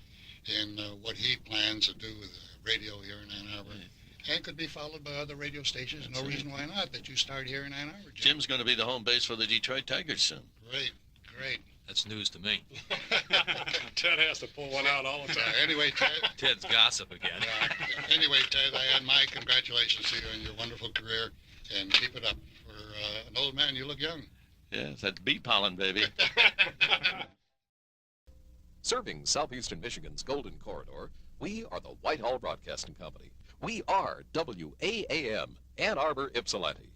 in what he plans to do with radio here in Ann Arbor. And could be followed by other radio stations. No reason why not that you start here in Ann Arbor, Jim. Jim's going to be the home base for the Detroit Tigers soon. Great. That's news to me. Ted has to pull one out all the time. Anyway, Ted. Ted's gossip again. Anyway, Ted, I add my congratulations to you on your wonderful career, and keep it up. For an old man, you look young. Yes, that's bee pollen, baby. Serving southeastern Michigan's Golden Corridor, we are the Whitehall Broadcasting Company. We are WAAM, Ann Arbor, Ypsilanti.